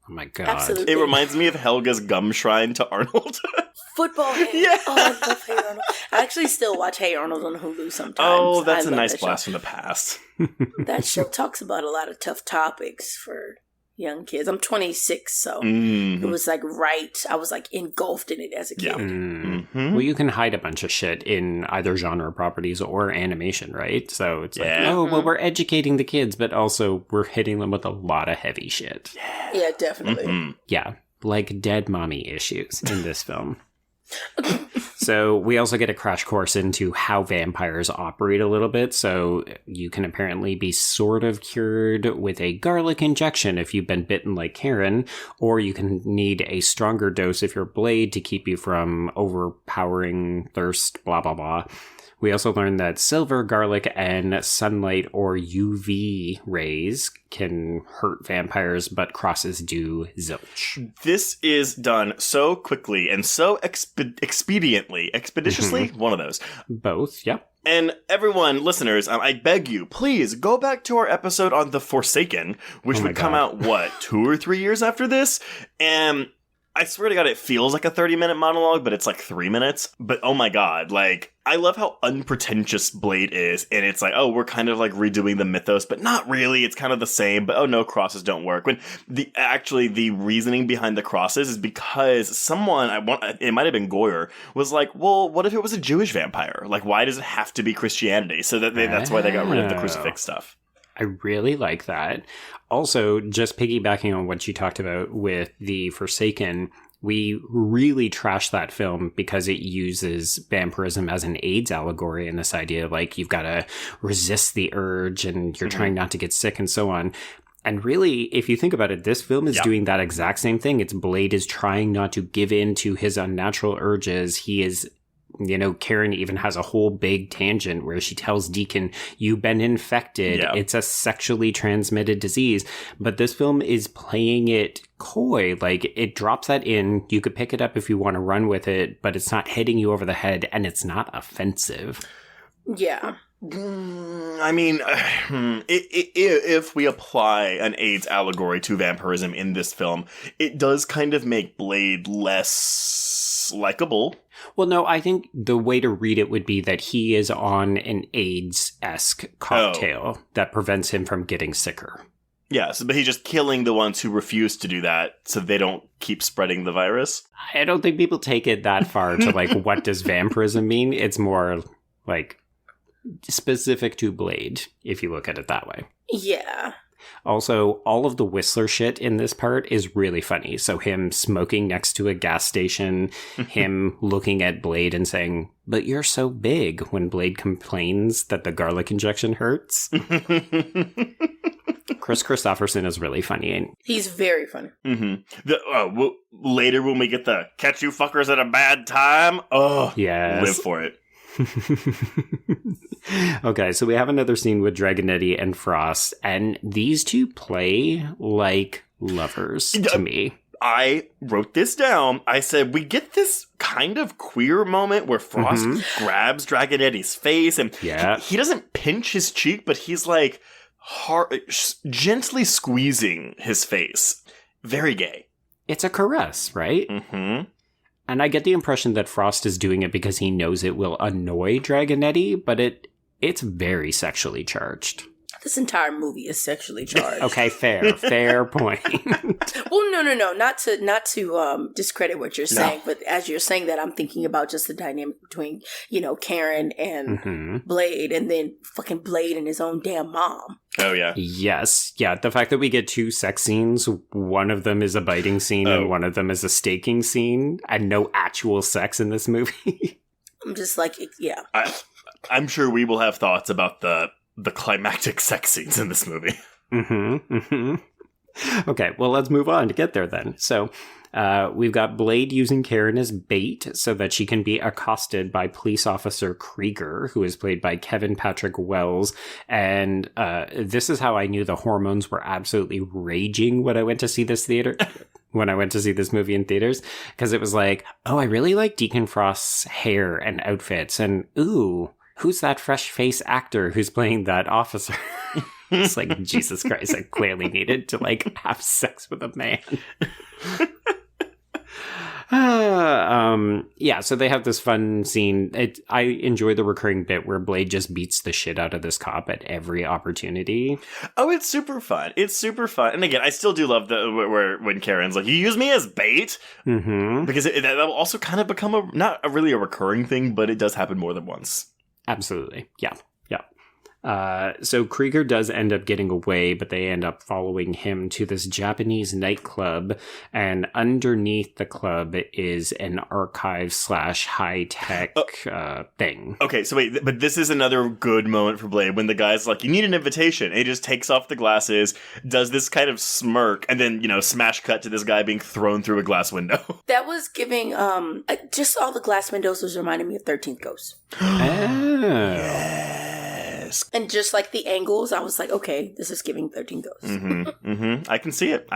Oh my god. Absolutely. It reminds me of Helga's gum shrine to Arnold. Football Hey. Yeah. Oh, I love Hey Arnold. I actually still watch Hey Arnold on Hulu sometimes. Oh, that's a love nice that blast show. from the past. That show talks about a lot of tough topics for young kids. I'm 26, so it was right. I was engulfed in it as a kid. Yeah. Mm-hmm. Well, you can hide a bunch of shit in either genre properties or animation, right? So it's we're educating the kids, but also we're hitting them with a lot of heavy shit. Yeah, definitely. Yeah, like dead mommy issues in this film. So we also get a crash course into how vampires operate a little bit. So you can apparently be sort of cured with a garlic injection if you've been bitten like Karen, or you can need a stronger dose if you're Blade to keep you from overpowering thirst, blah, blah, blah. We also learned that silver, garlic, and sunlight or UV rays can hurt vampires, but crosses do zilch. This is done so quickly and so expeditiously, one of those. Both, yep. And everyone, listeners, I beg you, please go back to our episode on The Forsaken, which would come out, 2 or 3 years after this? And I swear to God, it feels like a 30-minute monologue, but it's like 3 minutes. But oh my God, like, I love how unpretentious Blade is. And it's like, oh, we're kind of like redoing the mythos, but not really. It's kind of the same. But oh no, crosses don't work. When the reasoning behind the crosses is because someone, it might have been Goyer, was like, well, what if it was a Jewish vampire? Like, why does it have to be Christianity? So that's why they got rid of the crucifix stuff. I really like that. Also, just piggybacking on what you talked about with The Forsaken, we really trashed that film because it uses vampirism as an AIDS allegory, and this idea like you've got to resist the urge and you're trying not to get sick and so on. And really, if you think about it, this film is doing that exact same thing. It's Blade is trying not to give in to his unnatural urges. He is... Karen even has a whole big tangent where she tells Deacon, you've been infected. Yep. It's a sexually transmitted disease. But this film is playing it coy. Like, it drops that in. You could pick it up if you want to run with it, but it's not hitting you over the head, and it's not offensive. Yeah. I mean, if we apply an AIDS allegory to vampirism in this film, it does kind of make Blade less likable. Well, no, I think the way to read it would be that he is on an AIDS-esque cocktail that prevents him from getting sicker. Yes, but he's just killing the ones who refuse to do that so they don't keep spreading the virus. I don't think people take it that far to, like, what does vampirism mean? It's more, like, specific to Blade, if you look at it that way. Yeah. Also, all of the Whistler shit in this part is really funny. So him smoking next to a gas station, him looking at Blade and saying, but you're so big, when Blade complains that the garlic injection hurts. Chris Christopherson is really funny. He's very funny. Mm-hmm. Later when we get the catch you fuckers at a bad time, yes. Live for it. Okay, so we have another scene with Dragonetti and Frost, and these two play like lovers to me. I wrote this down. I said, we get this kind of queer moment where Frost grabs Dragonetti's face, and he doesn't pinch his cheek, but he's like gently squeezing his face. Very gay. It's a caress, right? Mm-hmm. And I get the impression that Frost is doing it because he knows it will annoy Dragonetti, but it's very sexually charged. This entire movie is sexually charged. Okay, fair point. Well, no, not to discredit what you're saying, but as you're saying that, I'm thinking about just the dynamic between, Karen and Blade, and then fucking Blade and his own damn mom. Oh, yeah. Yes. Yeah, the fact that we get 2 sex scenes, one of them is a biting scene and one of them is a staking scene, and no actual sex in this movie. I'm just like, yeah. I'm sure we will have thoughts about the climactic sex scenes in this movie. Okay, well, let's move on to get there then. So we've got Blade using Karen as bait so that she can be accosted by police officer Krieger, who is played by Kevin Patrick Wells. And this is how I knew the hormones were absolutely raging when I went to see this movie in theaters, because it was like, oh, I really like Deacon Frost's hair and outfits, and ooh, who's that fresh face actor who's playing that officer? It's like, Jesus Christ, I clearly needed to, like, have sex with a man. Yeah, so they have this fun scene. I enjoy the recurring bit where Blade just beats the shit out of this cop at every opportunity. Oh, it's super fun. It's super fun. And again, I still do love when Karen's like, you use me as bait? Mm-hmm. Because that will also kind of become not really a recurring thing, but it does happen more than once. Absolutely. Yeah. So Krieger does end up getting away, but they end up following him to this Japanese nightclub, and underneath the club is an archive / high-tech thing. Okay, so wait, but this is another good moment for Blade when the guy's like, you need an invitation, and he just takes off the glasses, does this kind of smirk, and then, smash cut to this guy being thrown through a glass window. That was giving, just all the glass windows was reminding me of 13th Ghost. Yes. And just like the angles, I was like, okay, this is giving 13 Ghosts. I can see it.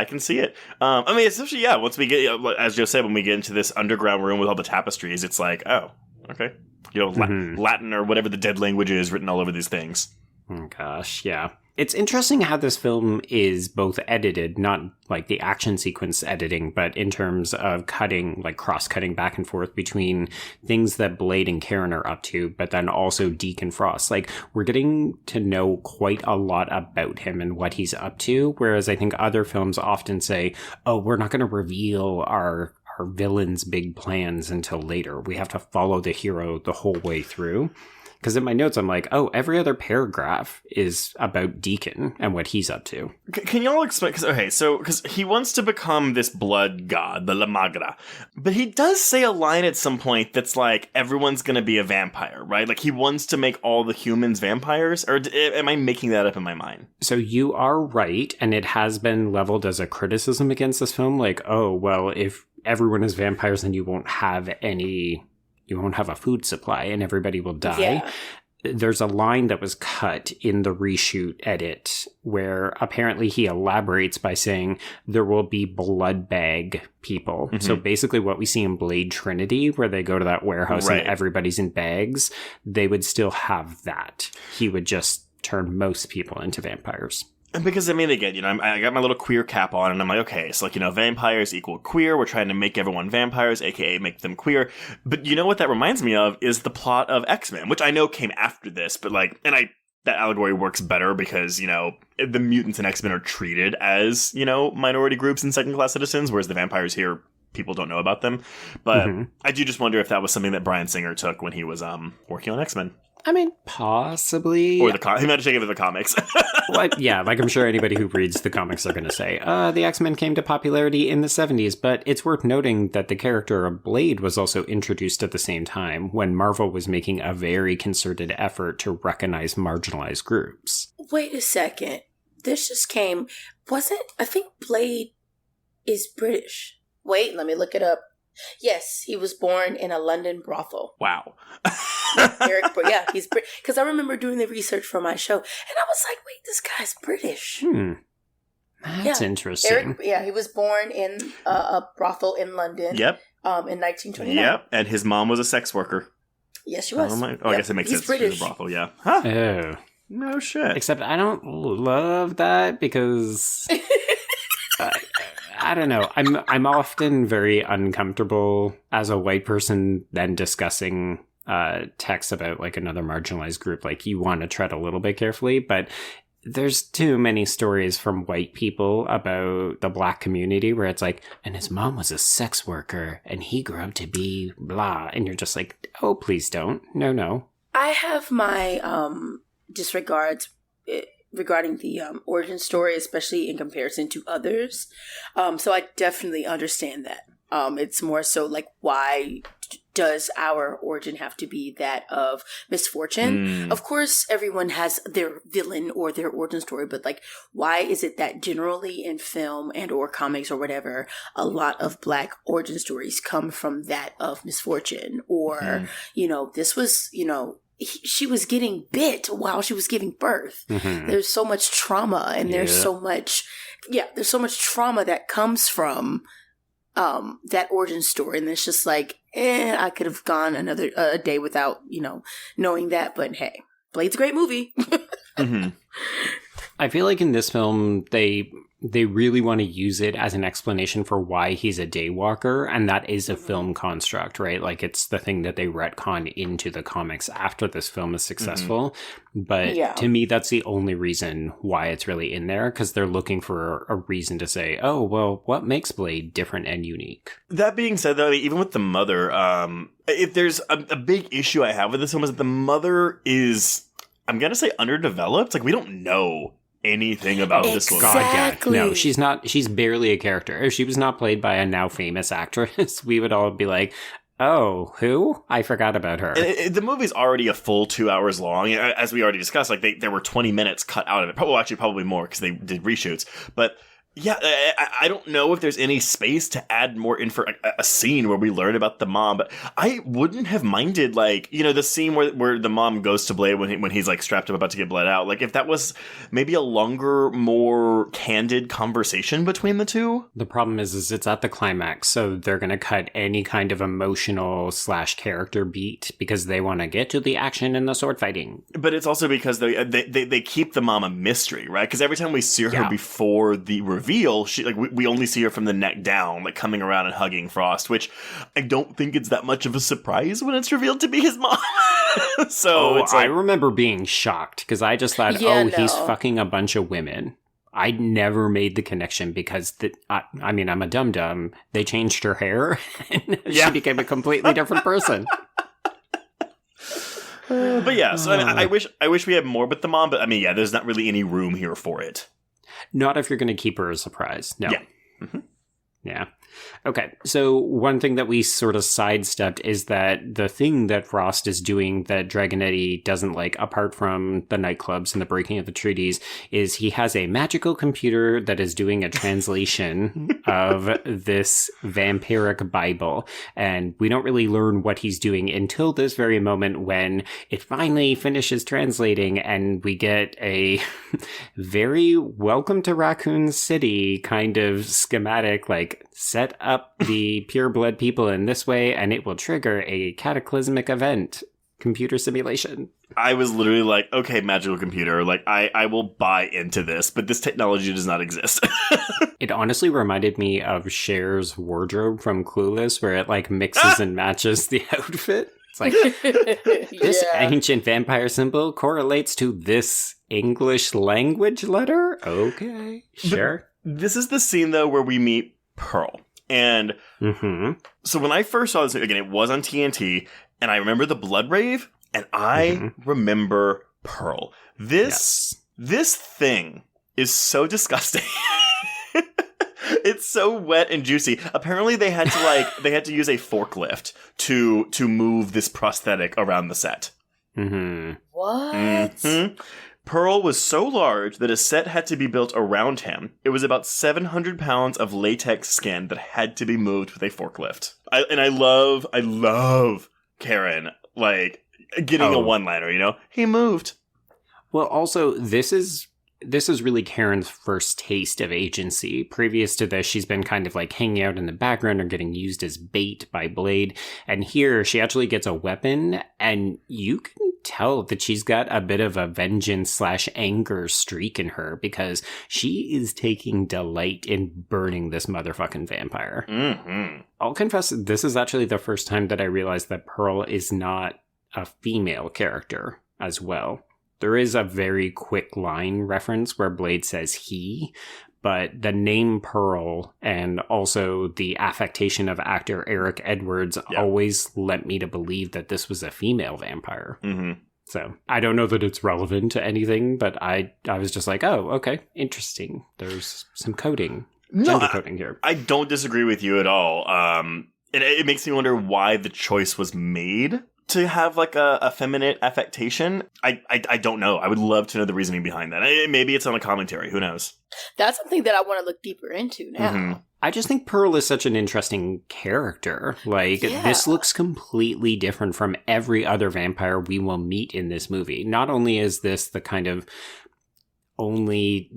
Especially, once we get, as Joe said, when we get into this underground room with all the tapestries, it's like, oh, okay. Latin or whatever the dead language is written all over these things. Oh, gosh, yeah. It's interesting how this film is both edited, not like the action sequence editing, but in terms of cutting, like cross-cutting back and forth between things that Blade and Karen are up to, but then also Deacon Frost. Like, we're getting to know quite a lot about him and what he's up to, whereas I think other films often say, oh, we're not going to reveal our villain's big plans until later. We have to follow the hero the whole way through. Because in my notes, I'm like, oh, every other paragraph is about Deacon and what he's up to. Can y'all explain? Because he wants to become this blood god, the La Magra. But he does say a line at some point that's like, everyone's going to be a vampire, right? Like, he wants to make all the humans vampires? Or am I making that up in my mind? So you are right, and it has been leveled as a criticism against this film. Like, oh, well, if everyone is vampires, then you won't have a food supply and everybody will die. Yeah. There's a line that was cut in the reshoot edit where apparently he elaborates by saying there will be blood bag people. So basically what we see in Blade Trinity, where they go to that warehouse and everybody's in bags, they would still have that. He would just turn most people into vampires. Because, again, I got my little queer cap on, and I'm like, okay, so, vampires equal queer. We're trying to make everyone vampires, aka make them queer. But you know what that reminds me of is the plot of X-Men, which I know came after this, but, that allegory works better because, the mutants in X-Men are treated as, minority groups and second-class citizens, whereas the vampires here, people don't know about them. But I do just wonder if that was something that Bryan Singer took when he was working on X-Men. Possibly. Or he might have taken it to the comics. Well, yeah, I'm sure anybody who reads the comics are going to say, the X-Men came to popularity in the 70s, but it's worth noting that the character of Blade was also introduced at the same time when Marvel was making a very concerted effort to recognize marginalized groups. Wait a second. This just came... I think Blade is British. Wait, let me look it up. Yes, he was born in a London brothel. Wow. He's British. Because I remember doing the research for my show, and I was like, wait, this guy's British. That's interesting. He was born in a brothel in London. Yep. In 1929. Yep, and his mom was a sex worker. Yes, she was. I guess it makes sense. British. She's a brothel, yeah. Huh. Oh. No shit. Except I don't love that because... I don't know. I'm often very uncomfortable as a white person then discussing texts about another marginalized group. You want to tread a little bit carefully, but there's too many stories from white people about the black community where it's and his mom was a sex worker and he grew up to be blah, and you're just like, oh, please don't. No. I have my disregards regarding the origin story, especially in comparison to others. So I definitely understand that. It's more so why does our origin have to be that of misfortune? Of course, everyone has their villain or their origin story, but why is it that generally in film and or comics or whatever, a lot of black origin stories come from that of misfortune? Or, this was, she was getting bit while she was giving birth. There's so much trauma, and there's so much trauma that comes from that origin story. And it's just I could have gone a day without, knowing that. But hey, Blade's a great movie. I feel like in this film, they really want to use it as an explanation for why he's a daywalker, and that is a film construct, right? It's the thing that they retcon into the comics after this film is successful. But to me, that's the only reason why it's really in there, because they're looking for a reason to say, oh, well, what makes Blade different and unique? That being said, though, even with the mother, if there's a big issue I have with this film is that the mother is... I'm going to say underdeveloped. Like, we don't know anything about this woman. God, yeah. No, she's barely a character. If she was not played by a now famous actress, we would all be like, oh, who? I forgot about her. The movie's already a full 2 hours long. As we already discussed, like there were 20 minutes cut out of it. Probably more because they did reshoots. But yeah, I don't know if there's any space to add more info, a scene where we learn about the mom. But I wouldn't have minded, like, you know, the scene where the mom goes to Blade when he's like strapped up about to get bled out. Like, if that was maybe a longer, more candid conversation between the two. The problem is it's at the climax, so they're going to cut any kind of emotional / character beat because they want to get to the action and the sword fighting. But it's also because they keep the mom a mystery, right? Because every time we see her before the reveal, she like we only see her from the neck down, like coming around and hugging Frost, which I don't think it's that much of a surprise when it's revealed to be his mom. So it's like, I remember being shocked because I just thought, he's fucking a bunch of women. I never made the connection because I mean, I'm a dum-dum. They changed her hair and she became a completely different person. But yeah, so I mean, I wish we had more with the mom, but I mean, yeah, there's not really any room here for it. Not if you're going to keep her a surprise. No. Yeah. Mm-hmm. Yeah. Okay, so one thing that we sort of sidestepped is that the thing that Frost is doing that Dragonetti doesn't like, apart from the nightclubs and the breaking of the treaties, is he has a magical computer that is doing a translation of this vampiric Bible. And we don't really learn what he's doing until this very moment when it finally finishes translating and we get a very welcome to Raccoon City kind of schematic, like, set up the pureblood people in this way and it will trigger a cataclysmic event computer simulation. I was literally like, okay, magical computer, like I will buy into this, but this technology does not exist. It honestly reminded me of Cher's wardrobe from Clueless, where it like mixes and matches the outfit. It's like, this ancient vampire symbol correlates to this English language letter? Okay, sure. But this is the scene, though, where we meet Pearl. And so when I first saw this, again, it was on TNT, and I remember the blood rave, and I remember Pearl. This thing is so disgusting. It's so wet and juicy. Apparently they had to use a forklift to move this prosthetic around the set. What? Pearl was so large that a set had to be built around him. It was about 700 pounds of latex skin that had to be moved with a forklift. I love Karen, like, getting a one-liner, you know? He moved. Well, also, this is really Karen's first taste of agency. Previous to this, she's been kind of like hanging out in the background or getting used as bait by Blade. And here, she actually gets a weapon, and you can tell that she's got a bit of a vengeance / anger streak in her because she is taking delight in burning this motherfucking vampire. I'll confess, this is actually the first time that I realized that Pearl is not a female character as well. There is a very quick line reference where Blade says he, but the name Pearl and also the affectation of actor Eric Edwards always led me to believe that this was a female vampire. So I don't know that it's relevant to anything, but I was just like, oh, okay, interesting. There's some coding, gender coding here. I don't disagree with you at all. It makes me wonder why the choice was made to have like a feminine affectation. I don't know. I would love to know the reasoning behind that. Maybe it's on a commentary. Who knows? That's something that I want to look deeper into now. I just think Pearl is such an interesting character. Like, this looks completely different from every other vampire we will meet in this movie. Not only is this the kind of only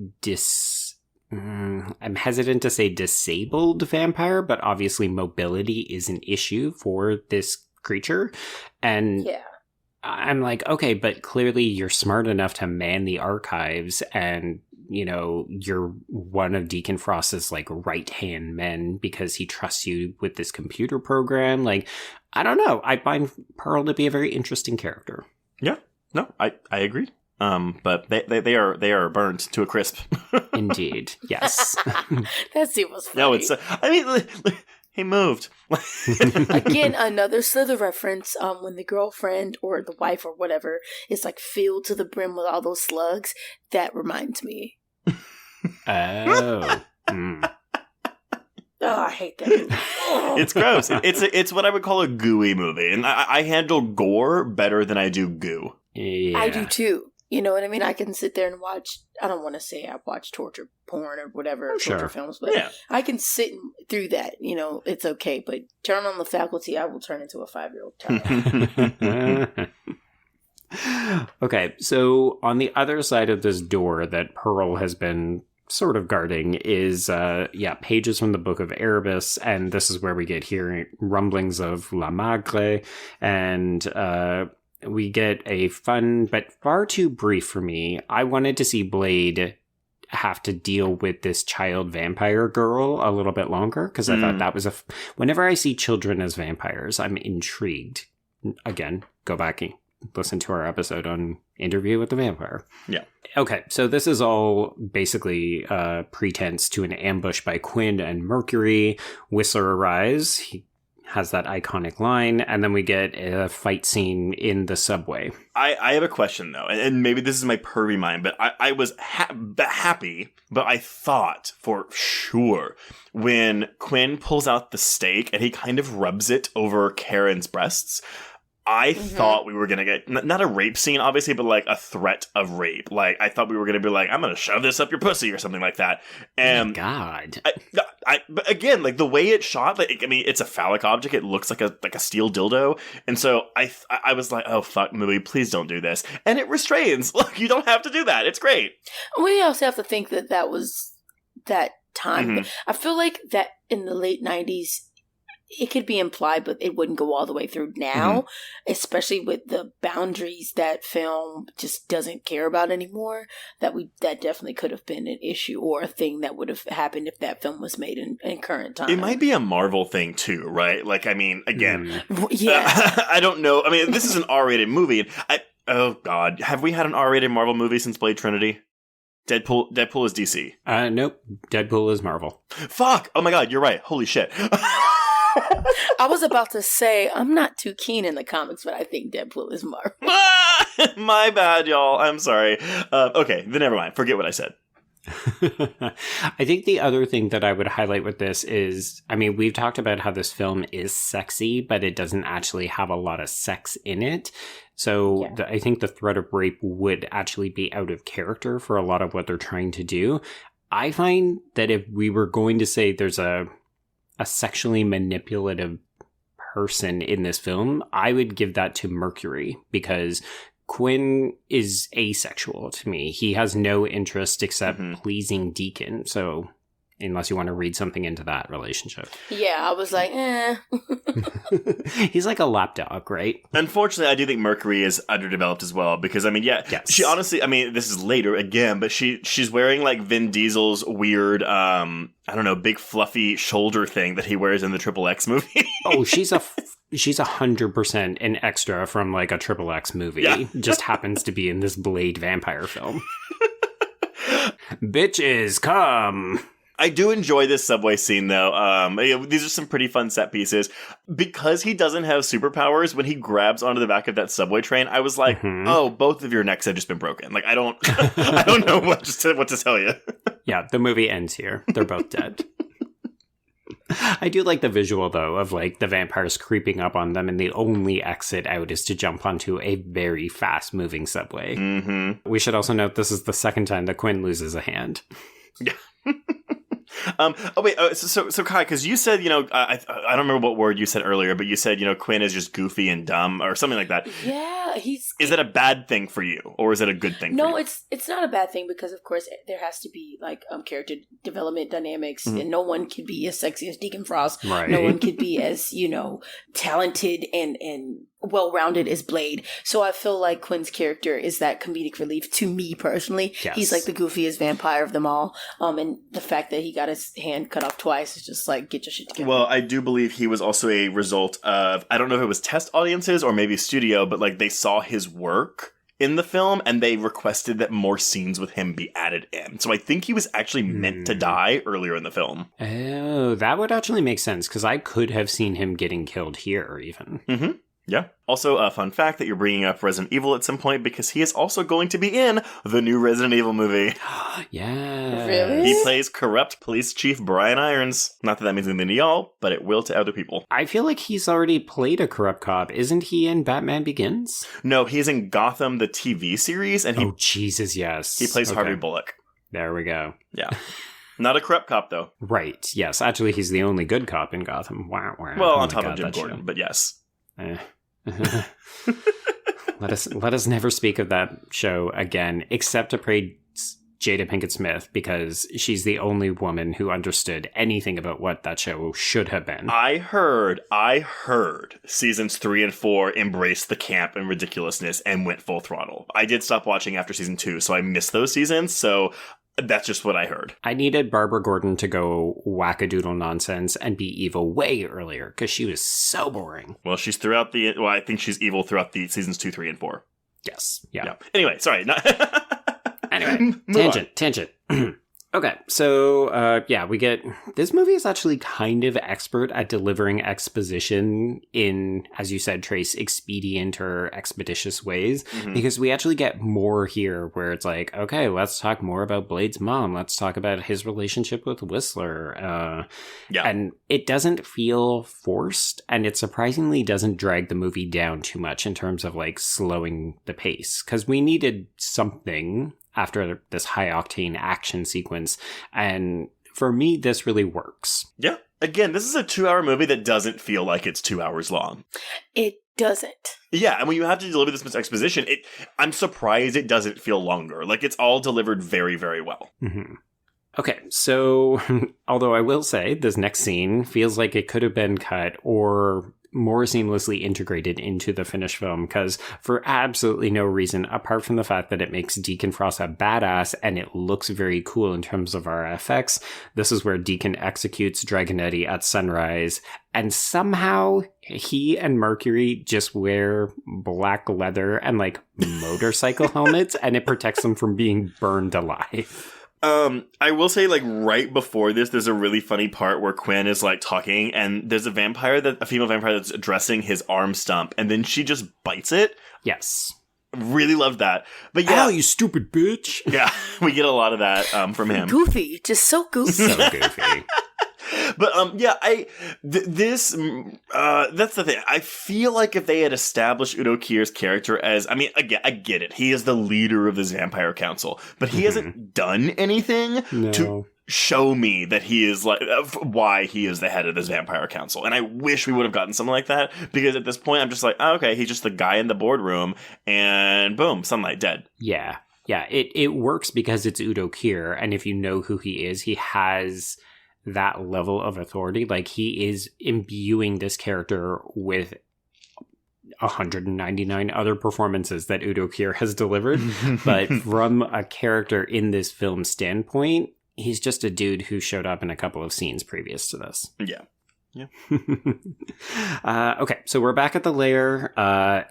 I'm hesitant to say disabled vampire, but obviously mobility is an issue for this creature. And I'm like, okay, but clearly you're smart enough to man the archives and, you know, you're one of Deacon Frost's like right-hand men because he trusts you with this computer program. Like, I don't know. I find Pearl to be a very interesting character. Yeah, no, I agree. But they are burnt to a crisp. Indeed, yes. That scene was funny. No, it's. I mean, He moved. Again, another Slither reference. When the girlfriend or the wife or whatever is like filled to the brim with all those slugs, that reminds me. Oh. Mm. Oh, I hate that movie. It's gross. It's what I would call a gooey movie, and I handle gore better than I do goo. Yeah. I do too. You know what I mean? I can sit there and watch. I don't want to say I watch torture porn or whatever, torture films, but I can sit through that. You know, it's okay. But turn on the faculty, I will turn into a 5-year-old child. Okay, so on the other side of this door that Pearl has been sort of guarding is, pages from the Book of Erebus, and this is where we get hearing rumblings of La Magre, and we get a fun, but far too brief for me. I wanted to see Blade have to deal with this child vampire girl a little bit longer, because I thought that was whenever I see children as vampires, I'm intrigued. Again, go back and listen to our episode on Interview with the Vampire. Yeah. Okay, so this is all basically pretense to an ambush by Quinn and Mercury. Whistler arrives. He has that iconic line, and then we get a fight scene in the subway. I have a question, though, and maybe this is my pervy mind, but I was happy, but I thought for sure when Quinn pulls out the steak and he kind of rubs it over Karen's breasts, I thought we were going to get, not a rape scene, obviously, but like a threat of rape. Like, I thought we were going to be like, I'm going to shove this up your pussy or something like that. And oh my God. But again, like the way it's shot, like, I mean, it's a phallic object. It looks like a steel dildo. And so I was like, oh, fuck, movie, please don't do this. And it restrains. Look, you don't have to do that. It's great. We also have to think that was that time. I feel like that in the late 90s, it could be implied, but it wouldn't go all the way through now, especially with the boundaries that film just doesn't care about anymore. That definitely could have been an issue or a thing that would have happened if that film was made in current time. It might be a Marvel thing too, right? Like, I mean, again, yeah, I don't know. I mean, this is an R-rated movie. Oh God, have we had an R-rated Marvel movie since Blade Trinity? Deadpool is DC. Nope. Deadpool is Marvel. Fuck! Oh my God, you're right. Holy shit. I was about to say, I'm not too keen in the comics, but I think Deadpool is Marvel. My bad, y'all. I'm sorry. Okay, then never mind. Forget what I said. I think the other thing that I would highlight with this is, I mean, we've talked about how this film is sexy, but it doesn't actually have a lot of sex in it. So I think the threat of rape would actually be out of character for a lot of what they're trying to do. I find that if we were going to say there's a sexually manipulative person in this film, I would give that to Mercury, because Quinn is asexual to me. He has no interest except pleasing Deacon. So unless you want to read something into that relationship. Yeah, I was like, He's like a lapdog, right? Unfortunately, I do think Mercury is underdeveloped as well, because, I mean, she honestly, I mean, this is later again, but she's wearing like Vin Diesel's weird, I don't know, big fluffy shoulder thing that he wears in the XXX movie. Oh, she's 100% an extra from like a XXX movie. Yeah. Just happens to be in this Blade vampire film. Bitches, come! I do enjoy this subway scene, though. These are some pretty fun set pieces. Because he doesn't have superpowers, when he grabs onto the back of that subway train, I was like, oh, both of your necks have just been broken. Like, I don't know what to tell you. Yeah, the movie ends here. They're both dead. I do like the visual, though, of like the vampires creeping up on them, and the only exit out is to jump onto a very fast-moving subway. We should also note this is the second time that Quinn loses a hand. Yeah. So Kai, because you said, I don't remember what word you said earlier, but you said, Quinn is just goofy and dumb or something like that. Yeah, Is that a bad thing for you, or is it a good thing for you? No, it's not a bad thing, because of course there has to be like character development dynamics, and no one can be as sexy as Deacon Frost. Right. No one could be as, talented and well-rounded as Blade. So I feel like Quinn's character is that comedic relief to me personally. Yes. He's like the goofiest vampire of them all. And the fact that he got his hand cut off twice is just like, get your shit together. Well, I do believe he was also a result of, I don't know if it was test audiences or maybe studio, but like they saw his work in the film, and they requested that more scenes with him be added in. So I think he was actually meant to die earlier in the film. Oh, that would actually make sense, because I could have seen him getting killed here, even. Mm-hmm. Yeah. Also, a fun fact that you're bringing up Resident Evil at some point, because he is also going to be in the new Resident Evil movie. Yeah. Really? He plays corrupt police chief Brian Irons. Not that that means anything to y'all, but it will to other people. I feel like he's already played a corrupt cop. Isn't he in Batman Begins? No, he's in Gotham, the TV series, and Oh, Jesus, yes. he plays Harvey Bullock. There we go. Yeah. Not a corrupt cop, though. Right, yes. Actually, he's the only good cop in Gotham. Wow. Well, on top of Jim Gordon, but yes. Let us never speak of that show again, except to praise Jada Pinkett Smith, because she's the only woman who understood anything about what that show should have been. I heard seasons 3 and 4 embraced the camp and ridiculousness and went full throttle. I did stop watching after season 2, so I missed those seasons, so that's just what I heard. I needed Barbara Gordon to go wackadoodle nonsense and be evil way earlier, because she was so boring. Well, I think she's evil throughout the seasons 2, 3, and 4. Yes. Yeah. Anyway, sorry. Anyway, tangent. Okay, so, we get... This movie is actually kind of expert at delivering exposition in, as you said, Trace, expedient or expeditious ways, because we actually get more here where it's like, okay, let's talk more about Blade's mom. Let's talk about his relationship with Whistler. And it doesn't feel forced, and it surprisingly doesn't drag the movie down too much in terms of, like, slowing the pace, because we needed something after this high-octane action sequence, and for me, this really works. Yeah. Again, this is a 2-hour movie that doesn't feel like it's 2 hours long. It doesn't. Yeah, and when you have to deliver this much exposition, I'm surprised it doesn't feel longer. Like, it's all delivered very, very well. Mm-hmm. Okay, so, although I will say, this next scene feels like it could have been cut or more seamlessly integrated into the finished film, because for absolutely no reason, apart from the fact that it makes Deacon Frost a badass and it looks very cool in terms of our effects, this is where Deacon executes Dragonetti at sunrise, and somehow he and Mercury just wear black leather and, like, motorcycle helmets, and it protects them from being burned alive. I will say, like, right before this, there's a really funny part where Quinn is, like, talking, and there's a female vampire that's addressing his arm stump, and then she just bites it. Yes. Really loved that. But yeah. Ow, you stupid bitch. Yeah, we get a lot of that, from him. Goofy. Just so goofy. So goofy. But, that's the thing. I feel like if they had established Udo Kier's character as, I mean, again, I get it. He is the leader of this vampire council, but he hasn't done anything to show me that he is, like, why he is the head of this vampire council. And I wish we would have gotten something like that, because at this point, I'm just like, oh, okay, he's just the guy in the boardroom, and boom, Sunlight dead. Yeah. Yeah, it works because it's Udo Kier, and if you know who he is, he has that level of authority. Like, he is imbuing this character with 199 other performances that Udo Kier has delivered. But from a character in this film standpoint, he's just a dude who showed up in a couple of scenes previous to this. Yeah. Yeah. Okay, so we're back at the lair.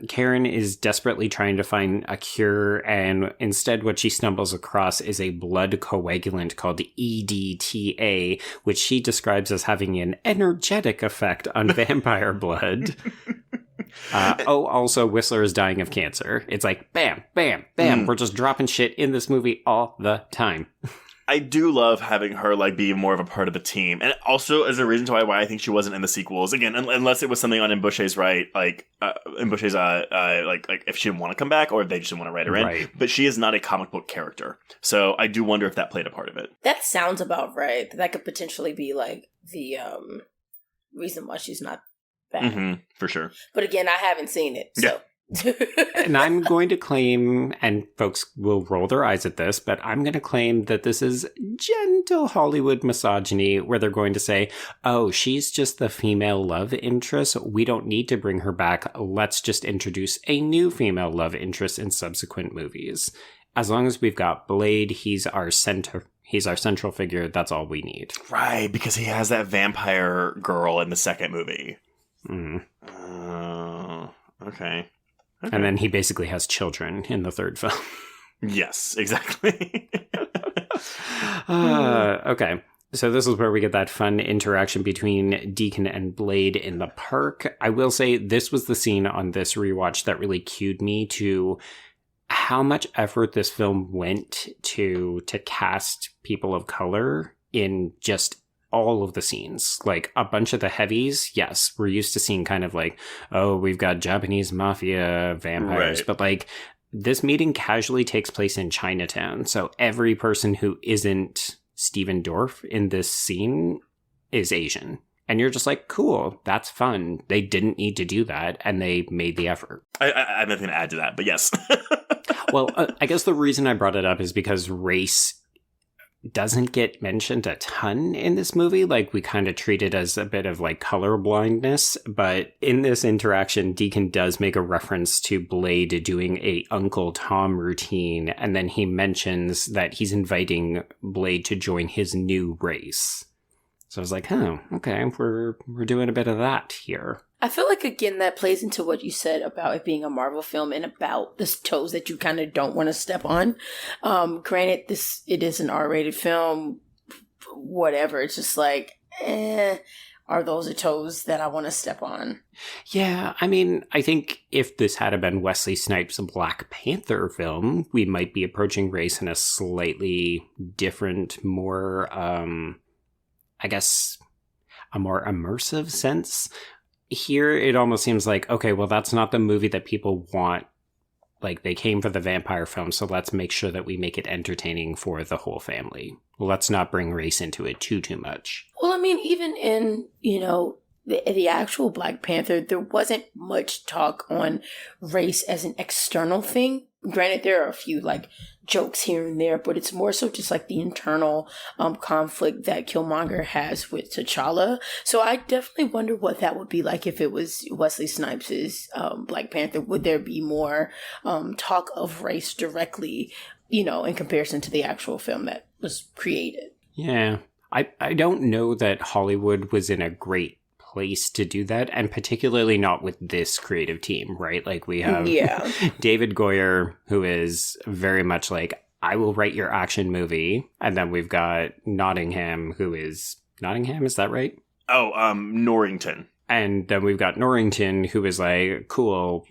Karen is desperately trying to find a cure, and instead what she stumbles across is a blood coagulant called EDTA, which she describes as having an energetic effect on vampire blood. Also, Whistler is dying of cancer. It's like, bam, bam, bam. We're just dropping shit in this movie all the time. I do love having her, like, be more of a part of the team. And also as a reason to why I think she wasn't in the sequels. Again, unless it was something on Mbushe's right, like, Mbushe's, like if she didn't want to come back or if they just didn't want to write her in. Right. But she is not a comic book character. So I do wonder if that played a part of it. That sounds about right. That could potentially be, like, the reason why she's not back. Mm-hmm, for sure. But again, I haven't seen it, so... Yeah. And I'm going to claim, and folks will roll their eyes at this, but I'm going to claim that this is gentle Hollywood misogyny, where they're going to say, oh, she's just the female love interest. We don't need to bring her back. Let's just introduce a new female love interest in subsequent movies. As long as we've got Blade, he's our central figure. That's all we need. Right, because he has that vampire girl in the second movie. Mm. Okay. Okay. And then he basically has children in the third film. Yes, exactly. Okay. So this is where we get that fun interaction between Deacon and Blade in the park. I will say this was the scene on this rewatch that really cued me to how much effort this film went to cast people of color in just all of the scenes. Like, a bunch of the heavies, yes, we're used to seeing kind of like, oh, we've got Japanese mafia vampires, Right. but like, this meeting casually takes place in Chinatown, so every person who isn't Stephen Dorff in this scene is Asian. And you're just like, cool, that's fun. They didn't need to do that, and they made the effort. I have nothing to add to that, but yes. Well, I guess the reason I brought it up is because race doesn't get mentioned a ton in this movie. Like, we kind of treat it as a bit of like color blindness, but in this interaction, Deacon does make a reference to Blade doing a Uncle Tom routine, and then he mentions that he's inviting Blade to join his new race. So I was like, oh, okay, we're doing a bit of that here. I feel like, again, that plays into what you said about it being a Marvel film and about the toes that you kind of don't want to step on. Granted, it is an R-rated film, whatever. It's just like, are those the toes that I want to step on? Yeah, I mean, I think if this had been Wesley Snipes' Black Panther film, we might be approaching race in a slightly different, more, I guess, a more immersive sense. Here, it almost seems like, okay, well, that's not the movie that people want. Like, they came for the vampire film, so let's make sure that we make it entertaining for the whole family. Let's not bring race into it too much. Well, I mean, even in, the actual Black Panther, there wasn't much talk on race as an external thing. Granted, there are a few, like, jokes here and there, but it's more so just, like, the internal conflict that Killmonger has with T'Challa. So I definitely wonder what that would be like if it was Wesley Snipes' Black Panther. Would there be more talk of race directly, in comparison to the actual film that was created? Yeah. I don't know that Hollywood was in a great place to do that, and particularly not with this creative team, right? Like, we have David Goyer, who is very much like, I will write your action movie, and then we've got Nottingham, is that right? Oh, Norrington. And then we've got Norrington, who is like, cool,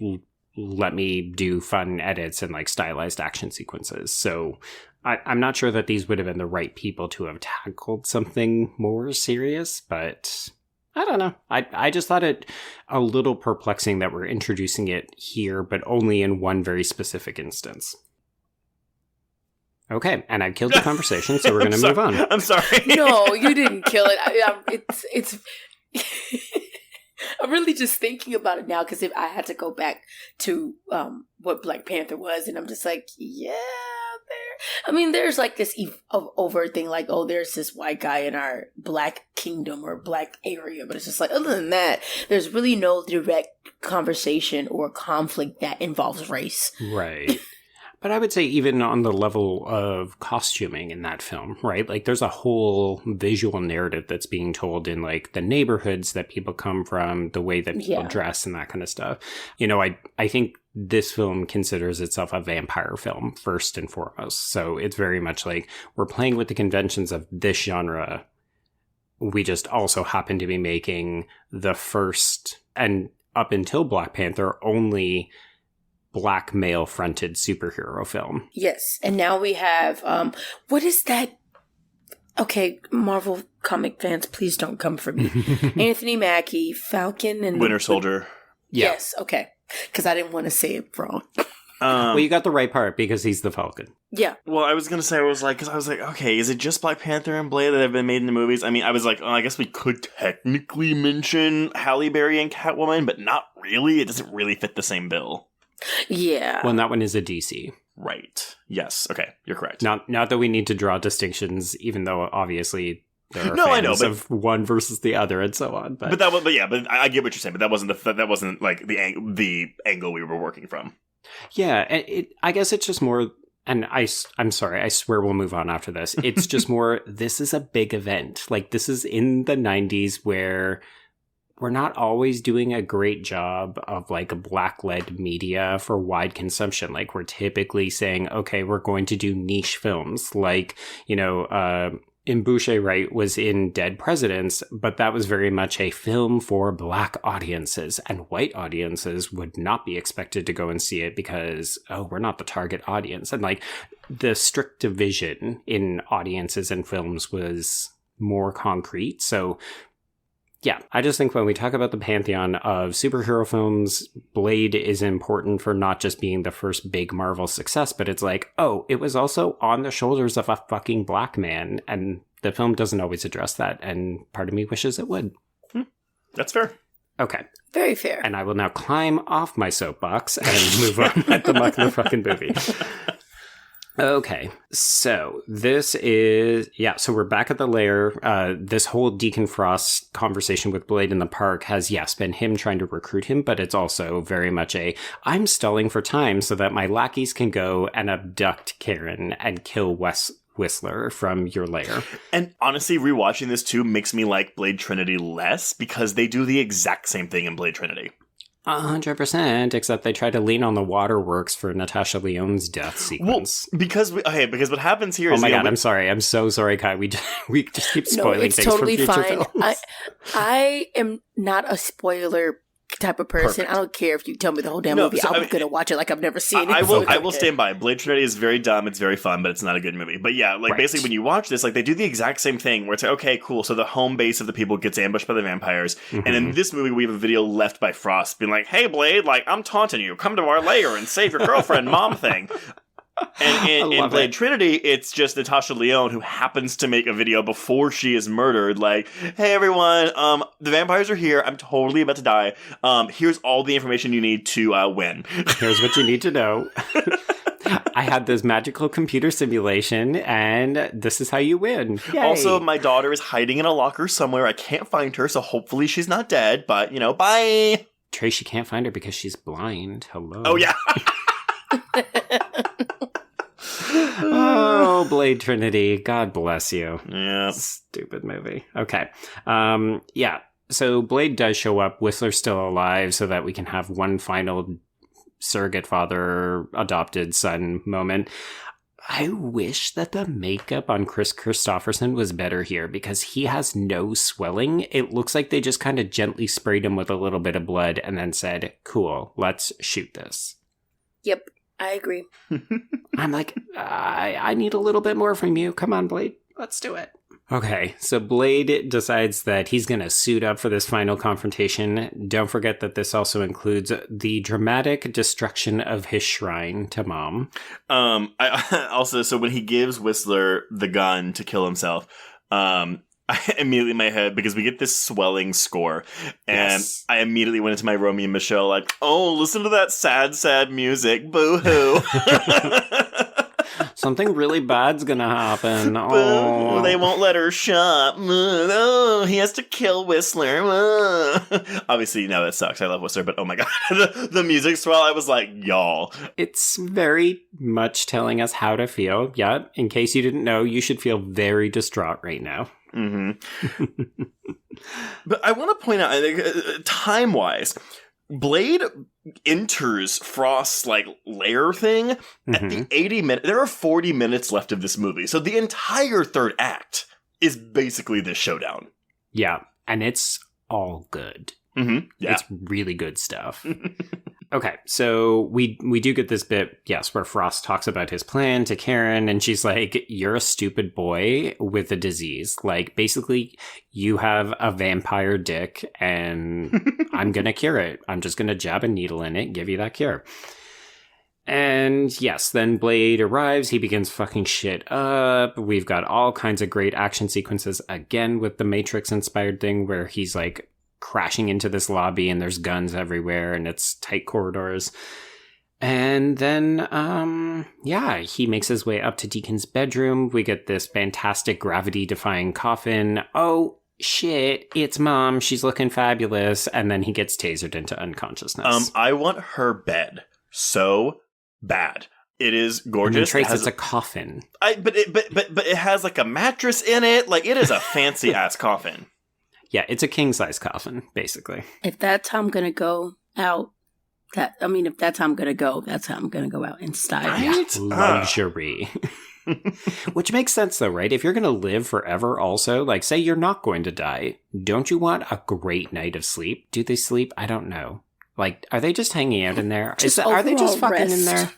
let me do fun edits and like stylized action sequences. So I'm not sure that these would have been the right people to have tackled something more serious, but I don't know. I just thought it a little perplexing that we're introducing it here, but only in one very specific instance. Okay, and I've killed the conversation, so we're going to move on. I'm sorry. No, you didn't kill it. It's I'm really just thinking about it now, because if I had to go back to what Black Panther was, and I'm just like, there's like this overt thing, like, oh, there's this white guy in our Black kingdom or Black area, but it's just like, other than that, there's really no direct conversation or conflict that involves race. Right. But I would say even on the level of costuming in that film, right? Like, there's a whole visual narrative that's being told in, like, the neighborhoods that people come from, the way that people dress and that kind of stuff. I think this film considers itself a vampire film, first and foremost. So it's very much like, we're playing with the conventions of this genre. We just also happen to be making the first, and up until Black Panther, only Black male-fronted superhero film. Yes, and now we have, what is that? Okay, Marvel comic fans, please don't come for me. Anthony Mackie, Falcon, and Winter Soldier. Yes, okay, because I didn't want to say it wrong. Well, you got the right part, because he's the Falcon. Yeah. Well, I was going to say, okay, is it just Black Panther and Blade that have been made in the movies? I mean, I was like, I guess we could technically mention Halle Berry and Catwoman, but not really. It doesn't really fit the same bill. Yeah. Well, and that one is a DC. Right. Yes. Okay. You're correct. Not that we need to draw distinctions, even though obviously there are fans of one versus the other and so on. But I get what you're saying. But that wasn't like the angle we were working from. Yeah. I guess it's just more. And I'm sorry, I swear we'll move on after this. It's just more, this is a big event. Like, this is in the 90s where we're not always doing a great job of like black-led media for wide consumption. Like we're typically saying, okay, we're going to do niche films like, Mbouche Wright was in Dead Presidents, but that was very much a film for black audiences, and white audiences would not be expected to go and see it because, we're not the target audience. And like the strict division in audiences and films was more concrete. So yeah, I just think when we talk about the pantheon of superhero films, Blade is important for not just being the first big Marvel success, but it's like, it was also on the shoulders of a fucking black man, and the film doesn't always address that, and part of me wishes it would. That's fair. Okay. Very fair. And I will now climb off my soapbox and move on at the fucking movie. Okay, so this is, so we're back at the lair. This whole Deacon Frost conversation with Blade in the park has, been him trying to recruit him, but it's also very much I'm stalling for time so that my lackeys can go and abduct Karen and kill Whistler from your lair. And honestly, rewatching this too makes me like Blade Trinity less because they do the exact same thing in Blade Trinity. 100%, except they try to lean on the waterworks for Natasha Lyonne's death sequence. Well, because what happens here is... Oh my god, I'm sorry. I'm so sorry, Kai. We just keep spoiling things totally from future fine. films. I am not a spoiler type of person. Perfect. I don't care if you tell me the whole damn movie. I'm going to watch it like I've never seen it. I will stand by. Blade Trinity is very dumb. It's very fun, but it's not a good movie. But yeah, basically when you watch this, they do the exact same thing where it's like, okay, cool. So the home base of the people gets ambushed by the vampires. Mm-hmm. And in this movie, we have a video left by Frost being like, hey, Blade, I'm taunting you. Come to our lair and save your girlfriend, mom thing. And in Blade Trinity, it's just Natasha Lyonne who happens to make a video before she is murdered. Like, hey everyone, the vampires are here. I'm totally about to die. Here's all the information you need to win. Here's what you need to know. I had this magical computer simulation, and this is how you win. Yay. Also, my daughter is hiding in a locker somewhere. I can't find her, so hopefully she's not dead. But, bye. Tracy can't find her because she's blind. Hello. Oh, yeah. Oh, Blade Trinity. God bless you. Yeah. Stupid movie. Okay. So Blade does show up. Whistler's still alive so that we can have one final surrogate father, adopted son moment. I wish that the makeup on Chris Christopherson was better here because he has no swelling. It looks like they just kind of gently sprayed him with a little bit of blood and then said, cool, let's shoot this. Yep. I agree. I'm like, I need a little bit more from you. Come on, Blade. Let's do it. Okay, so Blade decides that he's going to suit up for this final confrontation. Don't forget that this also includes the dramatic destruction of his shrine to Mom. So when he gives Whistler the gun to kill himself, I immediately in my head, because we get this swelling score, and yes. I immediately went into my Romeo and Michelle like, oh, listen to that sad, sad music, boo-hoo. Something really bad's gonna happen. Oh, they won't let her shop. Oh, he has to kill Whistler. Obviously, that sucks. I love Whistler, but oh my god, the music swell. I was like, y'all. It's very much telling us how to feel. Yeah, in case you didn't know, you should feel very distraught right now. Mm-hmm. But I want to point out, time-wise, Blade enters Frost's lair thing at the 80 minute. There are 40 minutes left of this movie, so the entire third act is basically this showdown. Yeah, and it's all good. Mm-hmm. Yeah, it's really good stuff. Okay, so we do get this bit, yes, where Frost talks about his plan to Karen, and she's like, you're a stupid boy with a disease. Basically, you have a vampire dick, and I'm gonna cure it. I'm just gonna jab a needle in it, give you that cure. And yes, then Blade arrives, he begins fucking shit up. We've got all kinds of great action sequences, again, with the Matrix-inspired thing, where he's crashing into this lobby and there's guns everywhere and it's tight corridors. And then, he makes his way up to Deacon's bedroom. We get this fantastic gravity-defying coffin. Oh, shit, it's Mom. She's looking fabulous. And then he gets tasered into unconsciousness. I want her bed so bad. It is gorgeous. Trace, it's a coffin. But it has a mattress in it. It is a fancy-ass coffin. Yeah, it's a king-size coffin, basically. If that's how I'm going to go out, if that's how I'm going to go, that's how I'm going to go out in style. Right? Luxury. Which makes sense, though, right? If you're going to live forever also, like, say you're not going to die, don't you want a great night of sleep? Do they sleep? I don't know. Like, are they just hanging out in there? Are they just fucking rest. in there?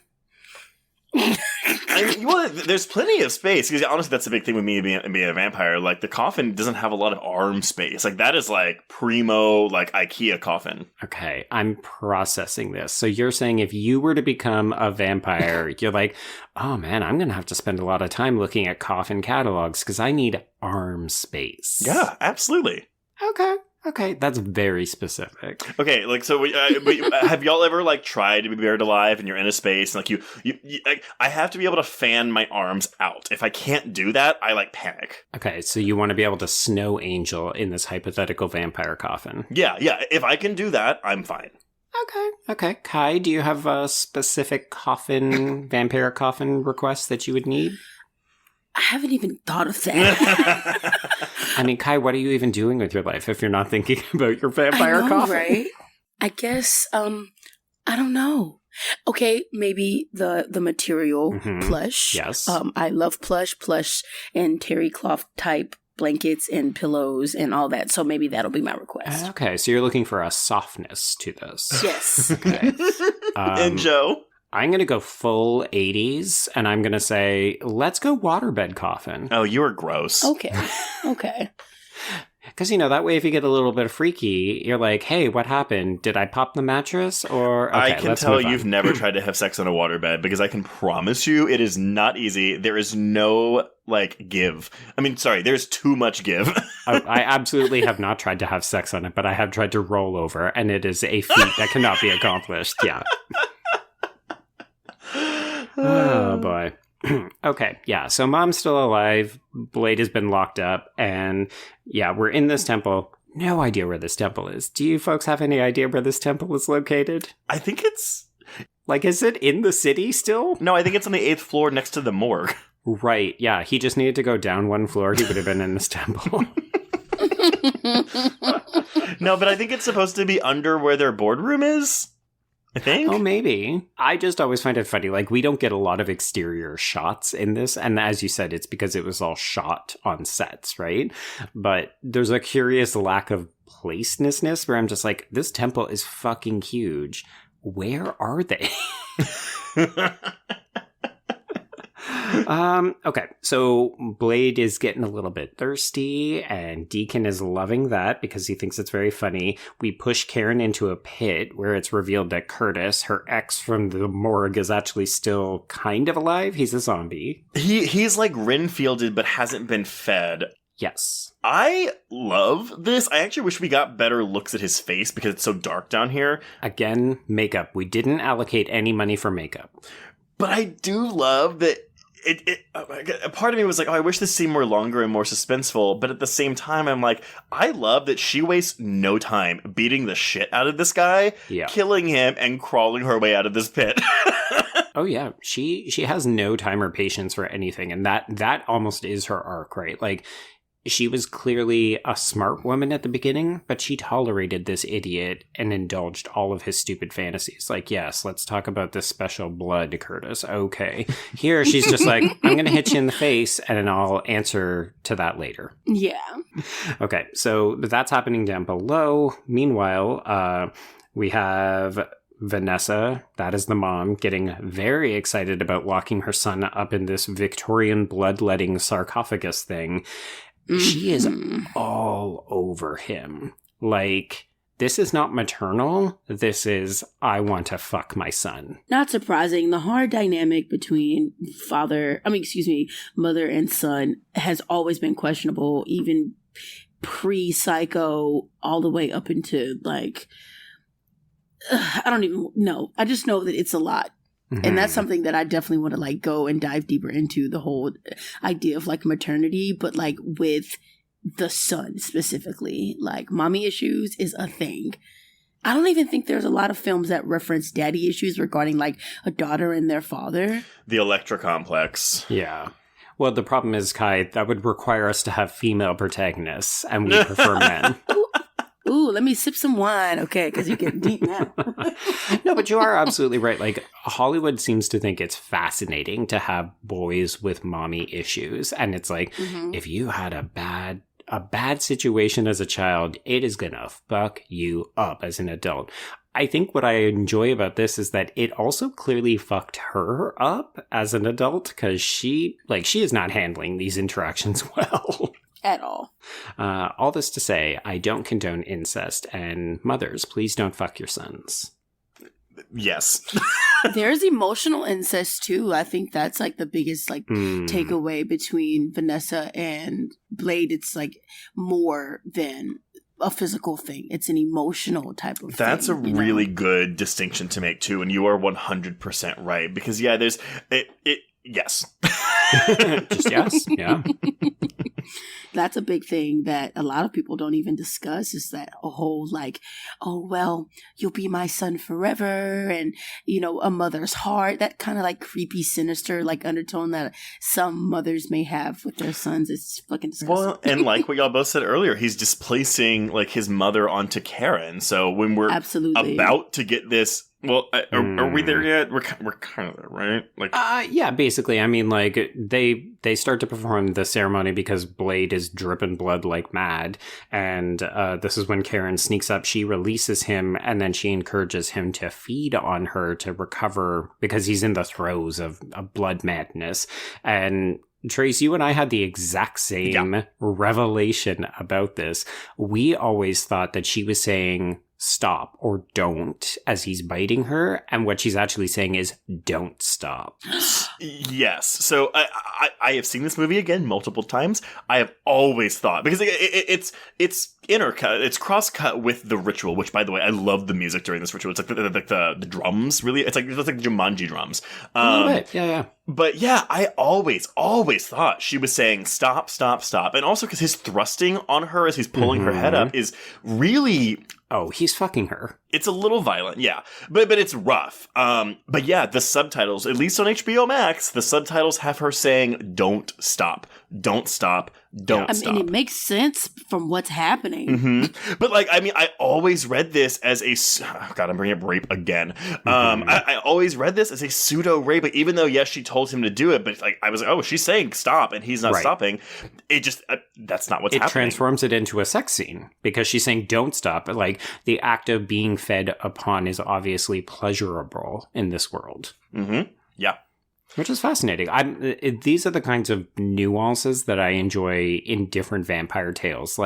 There's plenty of space, because honestly, that's the big thing with me being a vampire. Like, the coffin doesn't have a lot of arm space. Like, that is like primo, like IKEA coffin. Okay, I'm processing this. So you're saying if you were to become a vampire, you're like, oh man, I'm going to have to spend a lot of time looking at coffin catalogs because I need arm space. Yeah, absolutely. Okay, that's very specific. Okay, like, so have y'all ever, like, tried to be buried alive and you're in a space and, like, you like, I have to be able to fan my arms out. If I can't do that, I, like, panic. Okay, so you want to be able to snow angel in this hypothetical vampire coffin. Yeah, if I can do that, I'm fine. Okay. Kai, do you have a specific vampire coffin request that you would need? I haven't even thought of that. I mean, Kai, what are you even doing with your life if you're not thinking about your vampire coffin? Right? I guess, I don't know. Okay, maybe the material plush. Yes. I love plush and terry cloth type blankets and pillows and all that. So maybe that'll be my request. Okay, so you're looking for a softness to this. Yes. Okay. And Joe? I'm going to go full 80s, and I'm going to say, let's go waterbed coffin. Oh, you were gross. Okay. Because, that way if you get a little bit freaky, you're like, hey, what happened? Did I pop the mattress? Or okay, I can tell you've never tried to have sex on a waterbed, because I can promise you it is not easy. There is no, like, give. I mean, sorry, there's too much give. I absolutely have not tried to have sex on it, but I have tried to roll over, and it is a feat that cannot be accomplished. Yeah. Oh, boy. Okay, yeah, so Mom's still alive, Blade has been locked up, and yeah, we're in this temple. No idea where this temple is. Do you folks have any idea where this temple is located? I think it's... Like, is it in the city still? No, I think it's on the 8th floor next to the morgue. Right, yeah, he just needed to go down one floor, he would have been in this temple. No, but I think it's supposed to be under where their boardroom is. I think. Oh, maybe. I just always find it funny. Like, we don't get a lot of exterior shots in this. And as you said, it's because it was all shot on sets, right? But there's a curious lack of placeness where I'm just like, this temple is fucking huge. Where are they? Okay, so Blade is getting a little bit thirsty, and Deacon is loving that because he thinks it's very funny. We push Karen into a pit where it's revealed that Curtis, her ex from the morgue, is actually still kind of alive. He's a zombie. He's like Renfielded but hasn't been fed. Yes. I love this. I actually wish we got better looks at his face because it's so dark down here. Again, makeup. We didn't allocate any money for makeup. But I do love that a part of me was like, oh, I wish this seemed more longer and more suspenseful. But at the same time, I'm like, I love that she wastes no time beating the shit out of this guy, killing him, and crawling her way out of this pit. Oh, yeah. She has no time or patience for anything. And that almost is her arc, right? Like, she was clearly a smart woman at the beginning, but she tolerated this idiot and indulged all of his stupid fantasies. Like, yes, let's talk about this special blood, Curtis. Okay. Here, she's just like, I'm going to hit you in the face, and then I'll answer to that later. Yeah. Okay, so that's happening down below. Meanwhile, we have Vanessa, that is the mom, getting very excited about locking her son up in this Victorian bloodletting sarcophagus thing. She is all over him. Like, this is not maternal. This is, I want to fuck my son. Not surprising. The hard dynamic between mother and son has always been questionable, even pre-Psycho, all the way up into, like, I don't even know. I just know that it's a lot. Mm-hmm. And that's something that I definitely want to, like, go and dive deeper into, the whole idea of, like, maternity, but, like, with the son specifically. Like, mommy issues is a thing. I don't even think there's a lot of films that reference daddy issues regarding, like, a daughter and their father. The Electra complex. Yeah. Well, the problem is, Kai, that would require us to have female protagonists, and we prefer men. Ooh, let me sip some wine, okay, because you're getting deep now. No, but you are absolutely right. Like, Hollywood seems to think it's fascinating to have boys with mommy issues. And it's like, if you had a bad situation as a child, it is going to fuck you up as an adult. I think what I enjoy about this is that it also clearly fucked her up as an adult, because she is not handling these interactions well. At all. All this to say, I don't condone incest, and mothers, please don't fuck your sons. Yes. There's emotional incest too. I think that's like the biggest takeaway between Vanessa and Blade. It's like more than a physical thing. It's an emotional type of That's thing. That's a really good distinction to make too, and you are 100% right. Because there's yes. Just yes. Yeah. That's a big thing that a lot of people don't even discuss, is that a whole oh, well, you'll be my son forever. And, a mother's heart, that kind of creepy, sinister, undertone that some mothers may have with their sons. It's fucking disgusting. Well, and like what y'all both said earlier, he's displacing his mother onto Karen. So when we're absolutely about to get this, well, are we there yet? We're kind of there, right? Yeah, basically. I mean, they start to perform the ceremony because Blade is dripping blood like mad, and this is when Karen sneaks up. She releases him, and then she encourages him to feed on her to recover because he's in the throes of blood madness. And Trace, you and I had the exact same revelation about this. We always thought that she was saying stop or don't as he's biting her, and what she's actually saying is don't stop. Yes. So I have seen this movie again multiple times. I have always thought, because it's intercut, it's cross-cut with the ritual, which, by the way, I love the music during this ritual. It's the drums, really. It's like Jumanji drums. A little bit. Yeah. But yeah, I always thought she was saying stop, stop, stop. And also because his thrusting on her as he's pulling her head up is really... Oh, he's fucking her. It's a little violent, yeah. But it's rough. But yeah, the subtitles, at least on HBO Max, the subtitles have her saying, don't stop, don't stop, don't stop. I mean, it makes sense from what's happening. Mm-hmm. But I always read this as a... Oh God, I'm bringing up rape again. I always read this as a pseudo-rape, even though, yes, she told him to do it, but I was like, oh, she's saying stop, and he's not stopping. It just... that's not what's happening. It transforms it into a sex scene, because she's saying don't stop. The act of being fed upon is obviously pleasurable in this world. Mm-hmm. Yeah. Which is fascinating. These are the kinds of nuances that I enjoy in different vampire tales.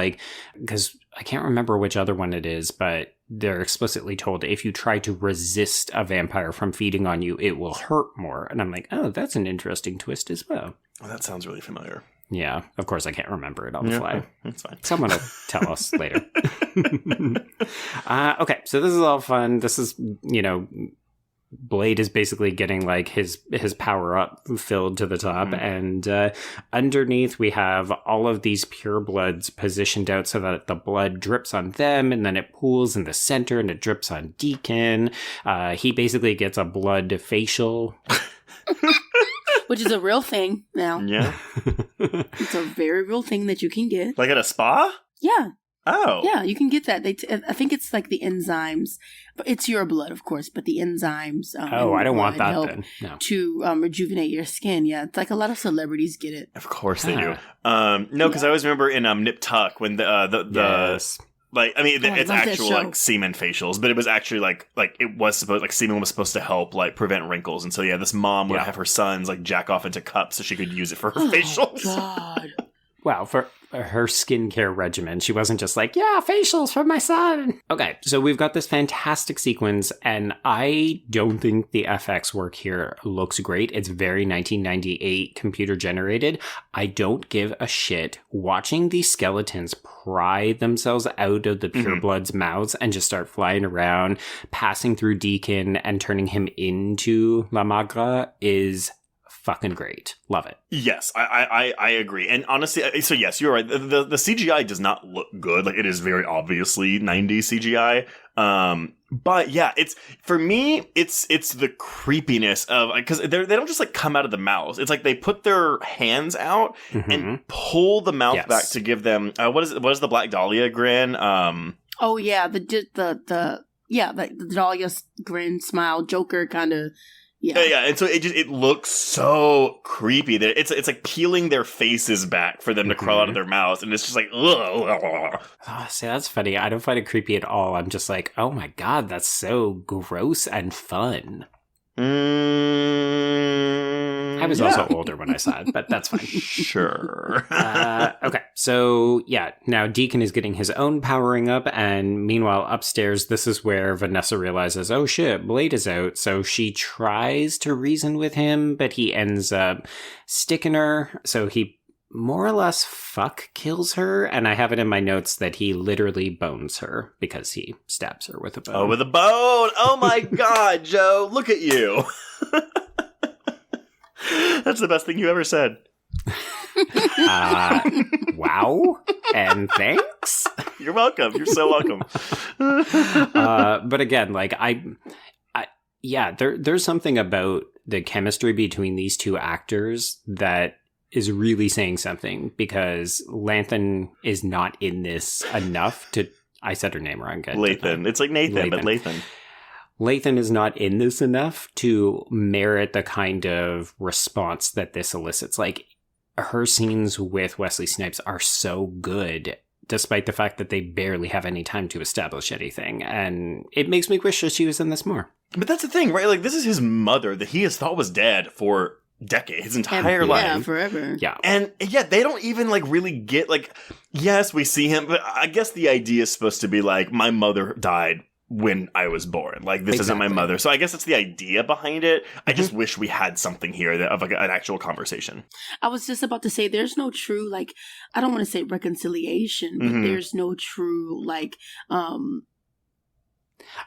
Because I can't remember which other one it is, but they're explicitly told if you try to resist a vampire from feeding on you, it will hurt more. And I'm like, oh, that's an interesting twist as well. Well, that sounds really familiar. Yeah, of course I can't remember it on the fly. That's fine. Someone will tell us later. Okay, so this is all fun. This is, Blade is basically getting his power up filled to the top, and underneath we have all of these purebloods positioned out so that the blood drips on them, and then it pools in the center and it drips on Deacon. He basically gets a blood facial. Which is a real thing now. Yeah. It's a very real thing that you can get. At a spa? Yeah. Oh. Yeah, you can get that. I think it's the enzymes. It's your blood, of course, but the enzymes. I don't want that then. No. To rejuvenate your skin. Yeah, it's a lot of celebrities get it. Of course they do. No, because I always remember in Nip Tuck when the yes. It's actual semen facials, but it was actually it was supposed semen was supposed to help prevent wrinkles, and so yeah, this mom would have her sons jack off into cups so she could use it for her facials. God. Wow, for her skincare regimen, she wasn't just facials for my son. Okay, so we've got this fantastic sequence, and I don't think the FX work here looks great. It's very 1998 computer generated. I don't give a shit watching these skeletons pry themselves out of the purebloods' mouths and just start flying around, passing through Deacon and turning him into La Magra is fucking great. Love it. Yes, I agree. And honestly, so yes, you're right. The CGI does not look good. Like, it is very obviously 90s CGI. But yeah, it's, for me, it's the creepiness of, because they don't just like come out of the mouths. It's like they put their hands out and pull the mouth back to give them, what is the Black Dahlia grin? Oh yeah, the Dahlia grin, smile, Joker kind of. Yeah, and so it looks so creepy that it's like peeling their faces back for them to crawl out of their mouths, and it's just like, ugh. Oh, see, that's funny. I don't find it creepy at all. I'm just like, oh my god, that's so gross and fun. I was also older when I saw it, but that's fine. Sure. Okay, so yeah, now Deacon is getting his own powering up, and meanwhile upstairs, this is where Vanessa realizes, oh shit, Blade is out, so she tries to reason with him, but he ends up sticking her, so he more or less kills her, and I have it in my notes that he literally bones her because he stabs her with a bone. Oh, with a bone! Oh my god, Joe, look at you! That's the best thing you ever said. Wow, and thanks. You're welcome. You're so welcome. But again, like there's something about the chemistry between these two actors that is really saying something, because Lathan is not in this enough to. I said her name wrong. Lathan. It's like Nathan, but Lathan. Lathan is not in this enough to merit the kind of response that this elicits. Like, her scenes with Wesley Snipes are so good, despite the fact that they barely have any time to establish anything. And it makes me wish that she was in this more. But that's the thing, right? Like, this is his mother that he has thought was dead for decades, his entire life. Yeah, forever. Yeah. And yeah, they don't even like really get, like, yes, we see him, but I guess the idea is supposed to be like, my mother died when I was born. Like, this isn't my mother. So I guess that's the idea behind it. I just wish we had something here of like an actual conversation. I was just about to say, there's no true, like, I don't want to say reconciliation, but there's no true, like, I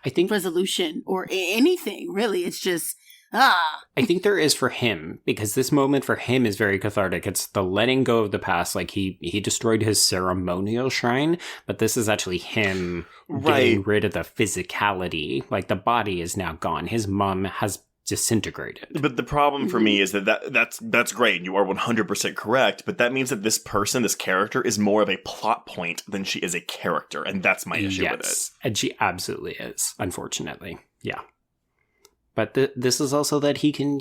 think resolution or anything, really. It's just, I think there is for him, because this moment for him is very cathartic. It's the letting go of the past. Like, he destroyed his ceremonial shrine, but this is actually him getting rid of the physicality. Like, the body is now gone. His mom has disintegrated. But the problem for me is that's great. You are 100% correct. But that means that this person, this character, is more of a plot point than she is a character. And that's my issue with it. And she absolutely is, unfortunately. Yeah. But this is also that he can,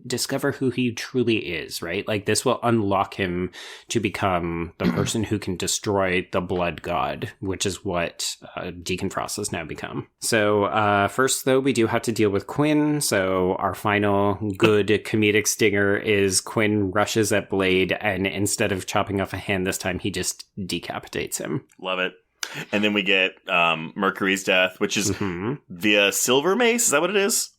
discover who he truly is, right? Like, this will unlock him to become the person who can destroy the blood god, which is what Deacon Frost has now become. So first, though, we do have to deal with Quinn. So our final good comedic stinger is Quinn rushes at Blade, and instead of chopping off a hand this time, he just decapitates him. Love it. And then we get Mercury's death, which is via silver mace. Is that what it is?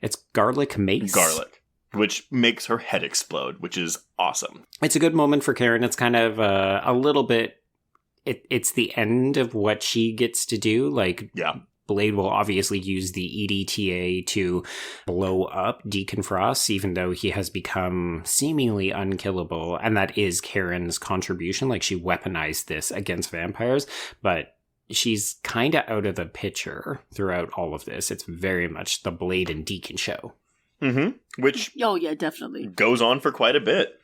It's garlic mace. Garlic, which makes her head explode, which is awesome. It's a good moment for Karen. It's kind of a little bit... It's the end of what she gets to do. Like, Blade will obviously use the EDTA to blow up Deacon Frost, even though he has become seemingly unkillable. And that is Karen's contribution. Like, she weaponized this against vampires, but she's kind of out of the picture throughout all of this. It's very much the Blade and Deacon show. Which oh yeah, definitely goes on for quite a bit.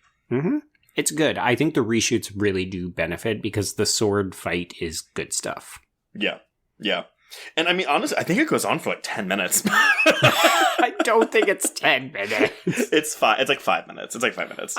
It's good. I think the reshoots really do benefit because the sword fight is good stuff. Yeah. And I mean, honestly, I think it goes on for like 10 minutes. I don't think it's 10 minutes. It's like 5 minutes. It's like 5 minutes.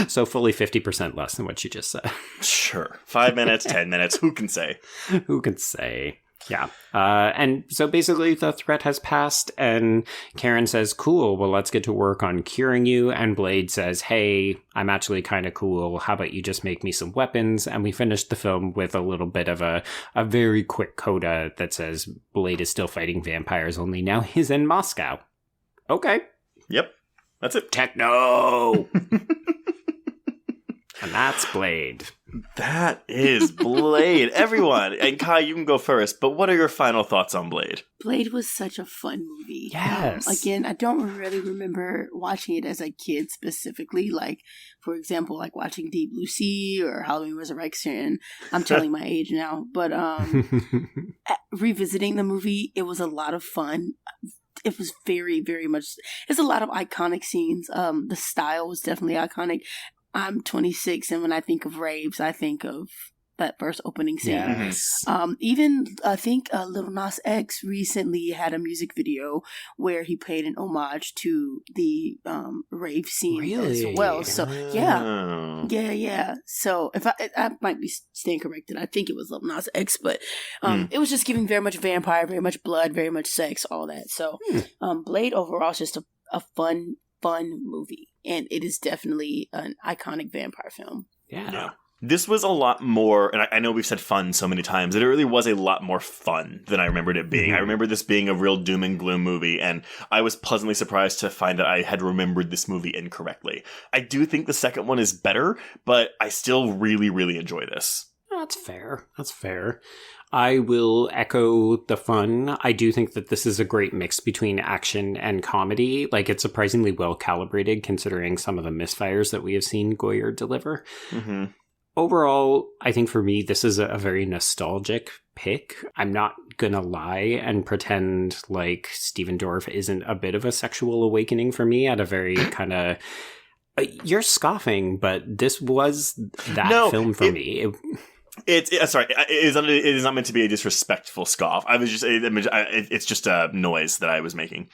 So fully 50% less than what you just said. Sure. 5 minutes, 10 minutes. Who can say? Who can say? Yeah. And so basically the threat has passed, and Karen says, cool, well, let's get to work on curing you. And Blade says, hey, I'm actually kind of cool. How about you just make me some weapons? And we finished the film with a little bit of a very quick coda that says Blade is still fighting vampires, only now he's in Moscow. Okay. Yep. That's it. Techno! And that's Blade. That is Blade. Everyone, and Kai, you can go first, but what are your final thoughts on Blade? Blade was such a fun movie. Yes. Again, I don't really remember watching it as a kid specifically. Like, for example, like watching Deep Blue Sea or Halloween Resurrection. I'm telling my age now. But revisiting the movie, it was a lot of fun. It was very, very much... There's a lot of iconic scenes. The style was definitely iconic. I'm 26, and when I think of raves, I think of that first opening scene. Yes. Even, I think Lil Nas X recently had a music video where he paid an homage to the rave scene as well. So, yeah. So, if I might be staying corrected, I think it was Lil Nas X, but it was just giving very much vampire, very much blood, very much sex, all that. So, Blade overall is just a fun movie, and it is definitely an iconic vampire film. Yeah. This was a lot more, and I know we've said fun so many times, that it really was a lot more fun than I remembered it being. I remember this being a real doom and gloom movie, and I was pleasantly surprised to find that I had remembered this movie incorrectly. I do think the second one is better, but I still really, really enjoy this. That's fair. I will echo the fun. I do think that this is a great mix between action and comedy. Like, it's surprisingly well calibrated considering some of the misfires that we have seen Goyer deliver. Mm-hmm. Overall, I think for me, this is a very nostalgic pick. I'm not gonna lie and pretend like Stephen Dorff isn't a bit of a sexual awakening for me at a very kind of... You're scoffing, but this was that film for me. It is not meant to be a disrespectful scoff. I was just it's just a noise that I was making.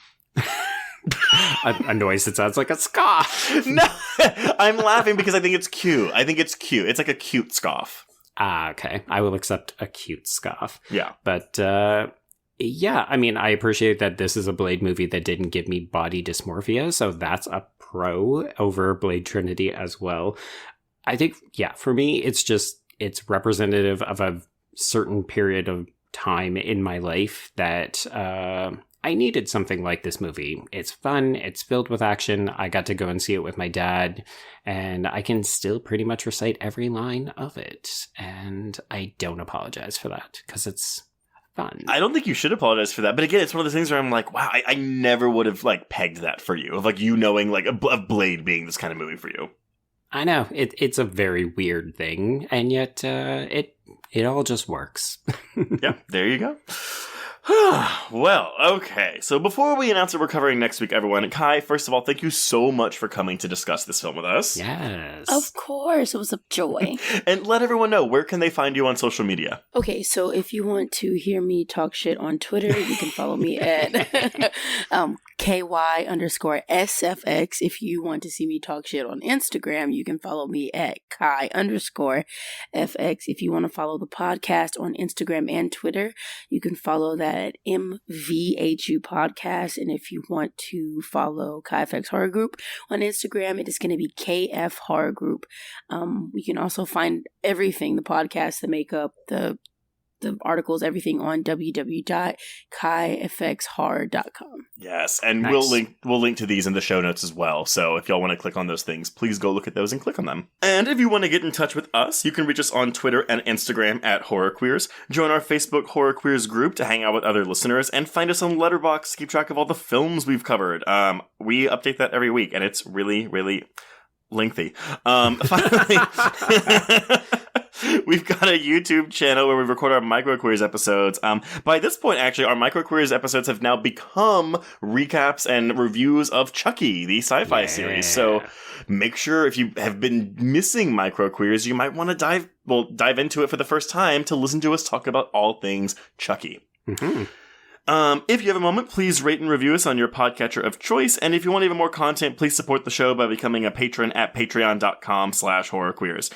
a noise that sounds like a scoff. No, I'm laughing because I think it's cute. It's like a cute scoff. Okay. I will accept a cute scoff. Yeah. But yeah, I mean, I appreciate that this is a Blade movie that didn't give me body dysmorphia, so that's a pro over Blade Trinity as well. I think, yeah, for me, it's representative of a certain period of time in my life that I needed something like this movie. It's fun. It's filled with action. I got to go and see it with my dad, and I can still pretty much recite every line of it. And I don't apologize for that because it's fun. I don't think you should apologize for that. But again, it's one of those things where I'm like, wow, I never would have like pegged that for you, of like you knowing like of Blade being this kind of movie for you. I know it's a very weird thing, and yet it all just works. Yeah, there you go. Well, okay. So before we announce what we're covering next week, everyone, Kai, first of all, thank you so much for coming to discuss this film with us. Yes. Of course. It was a joy. And let everyone know, where can they find you on social media? Okay, so if you want to hear me talk shit on Twitter, you can follow me at KY_SFX. If you want to see me talk shit on Instagram, you can follow me at Kai_FX. If you want to follow the podcast on Instagram and Twitter, you can follow that at MVHU Podcast. And if you want to follow KyFx Horror Group on Instagram, it is going to be KF Horror Group. We can also find everything, the podcasts, the makeup, the articles, everything on www.kyfxhorror.com. Yes, and nice. we'll link to these in the show notes as well. So if y'all want to click on those things, please go look at those and click on them. And if you want to get in touch with us, you can reach us on Twitter and Instagram at Horror Queers. Join our Facebook Horror Queers group to hang out with other listeners, and find us on Letterboxd to keep track of all the films we've covered. We update that every week, and it's really, really lengthy. Finally, we've got a YouTube channel where we record our Micro Queers episodes. By this point, actually, our Micro Queers episodes have now become recaps and reviews of Chucky, the sci-fi series. So make sure, if you have been missing Micro Queers, you might want to dive into it for the first time to listen to us talk about all things Chucky. Mm-hmm. If you have a moment, please rate and review us on your podcatcher of choice. And if you want even more content, please support the show by becoming a patron at patreon.com/horrorqueers.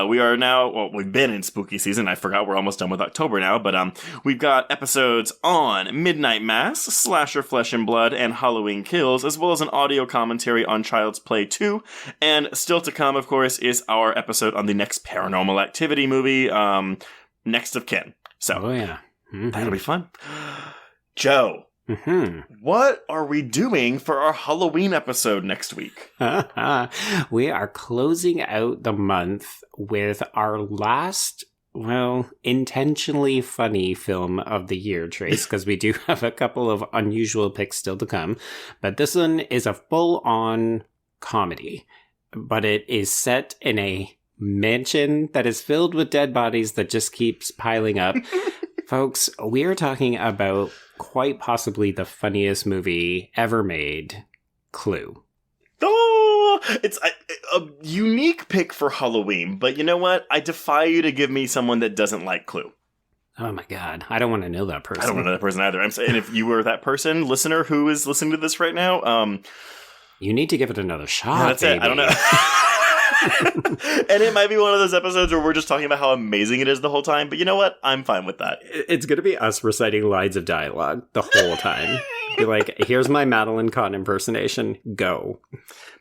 We are now, well, we've been in spooky season. I forgot we're almost done with October now, but we've got episodes on Midnight Mass, Slasher Flesh and Blood, and Halloween Kills, as well as an audio commentary on Child's Play 2. And still to come, of course, is our episode on the next Paranormal Activity movie, Next of Kin. So, oh yeah, that'll be fun. Joe, What are we doing for our Halloween episode next week? We are closing out the month with our last, intentionally funny film of the year, Trace, because we do have a couple of unusual picks still to come. But this one is a full-on comedy, but it is set in a mansion that is filled with dead bodies that just keeps piling up. Folks, we are talking about quite possibly the funniest movie ever made, Clue. Oh, it's a unique pick for Halloween, but you know what? I defy you to give me someone that doesn't like Clue. Oh my God, I don't want to know that person. I don't want to know that person either. I'm saying if you were that person, listener who is listening to this right now, you need to give it another shot. Yeah, that's baby. it. I don't know. And it might be one of those episodes where we're just talking about how amazing it is the whole time, but you know what? I'm fine with that. It's going to be us reciting lines of dialogue the whole time. Be like, here's my Madeline Kahn impersonation. Go.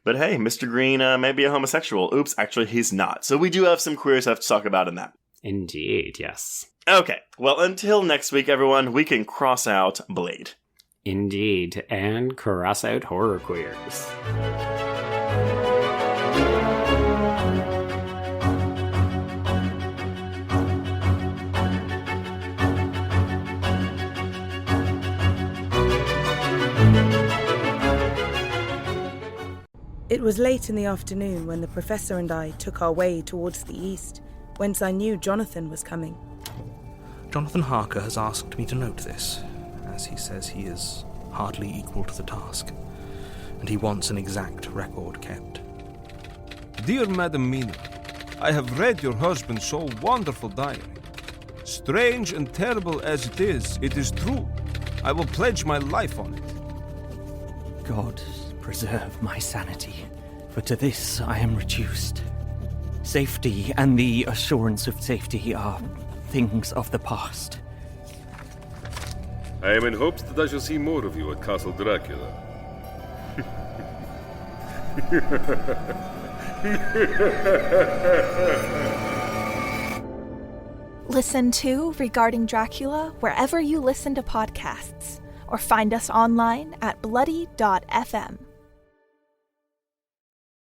But hey, Mr. Green may be a homosexual. Oops, actually he's not. So we do have some queer stuff to talk about in that. Indeed, yes. Okay, well, until next week, everyone, we can cross out Blade. Indeed, and cross out horror queers. It was late in the afternoon when the professor and I took our way towards the east, whence I knew Jonathan was coming. Jonathan Harker has asked me to note this, as he says he is hardly equal to the task, and he wants an exact record kept. Dear Madam Mina, I have read your husband's so wonderful diary. Strange and terrible as it is true. I will pledge my life on it. God preserve my sanity, for to this I am reduced. Safety and the assurance of safety are things of the past. I am in hopes that I shall see more of you at Castle Dracula. Listen to Regarding Dracula wherever you listen to podcasts, or find us online at bloody.fm.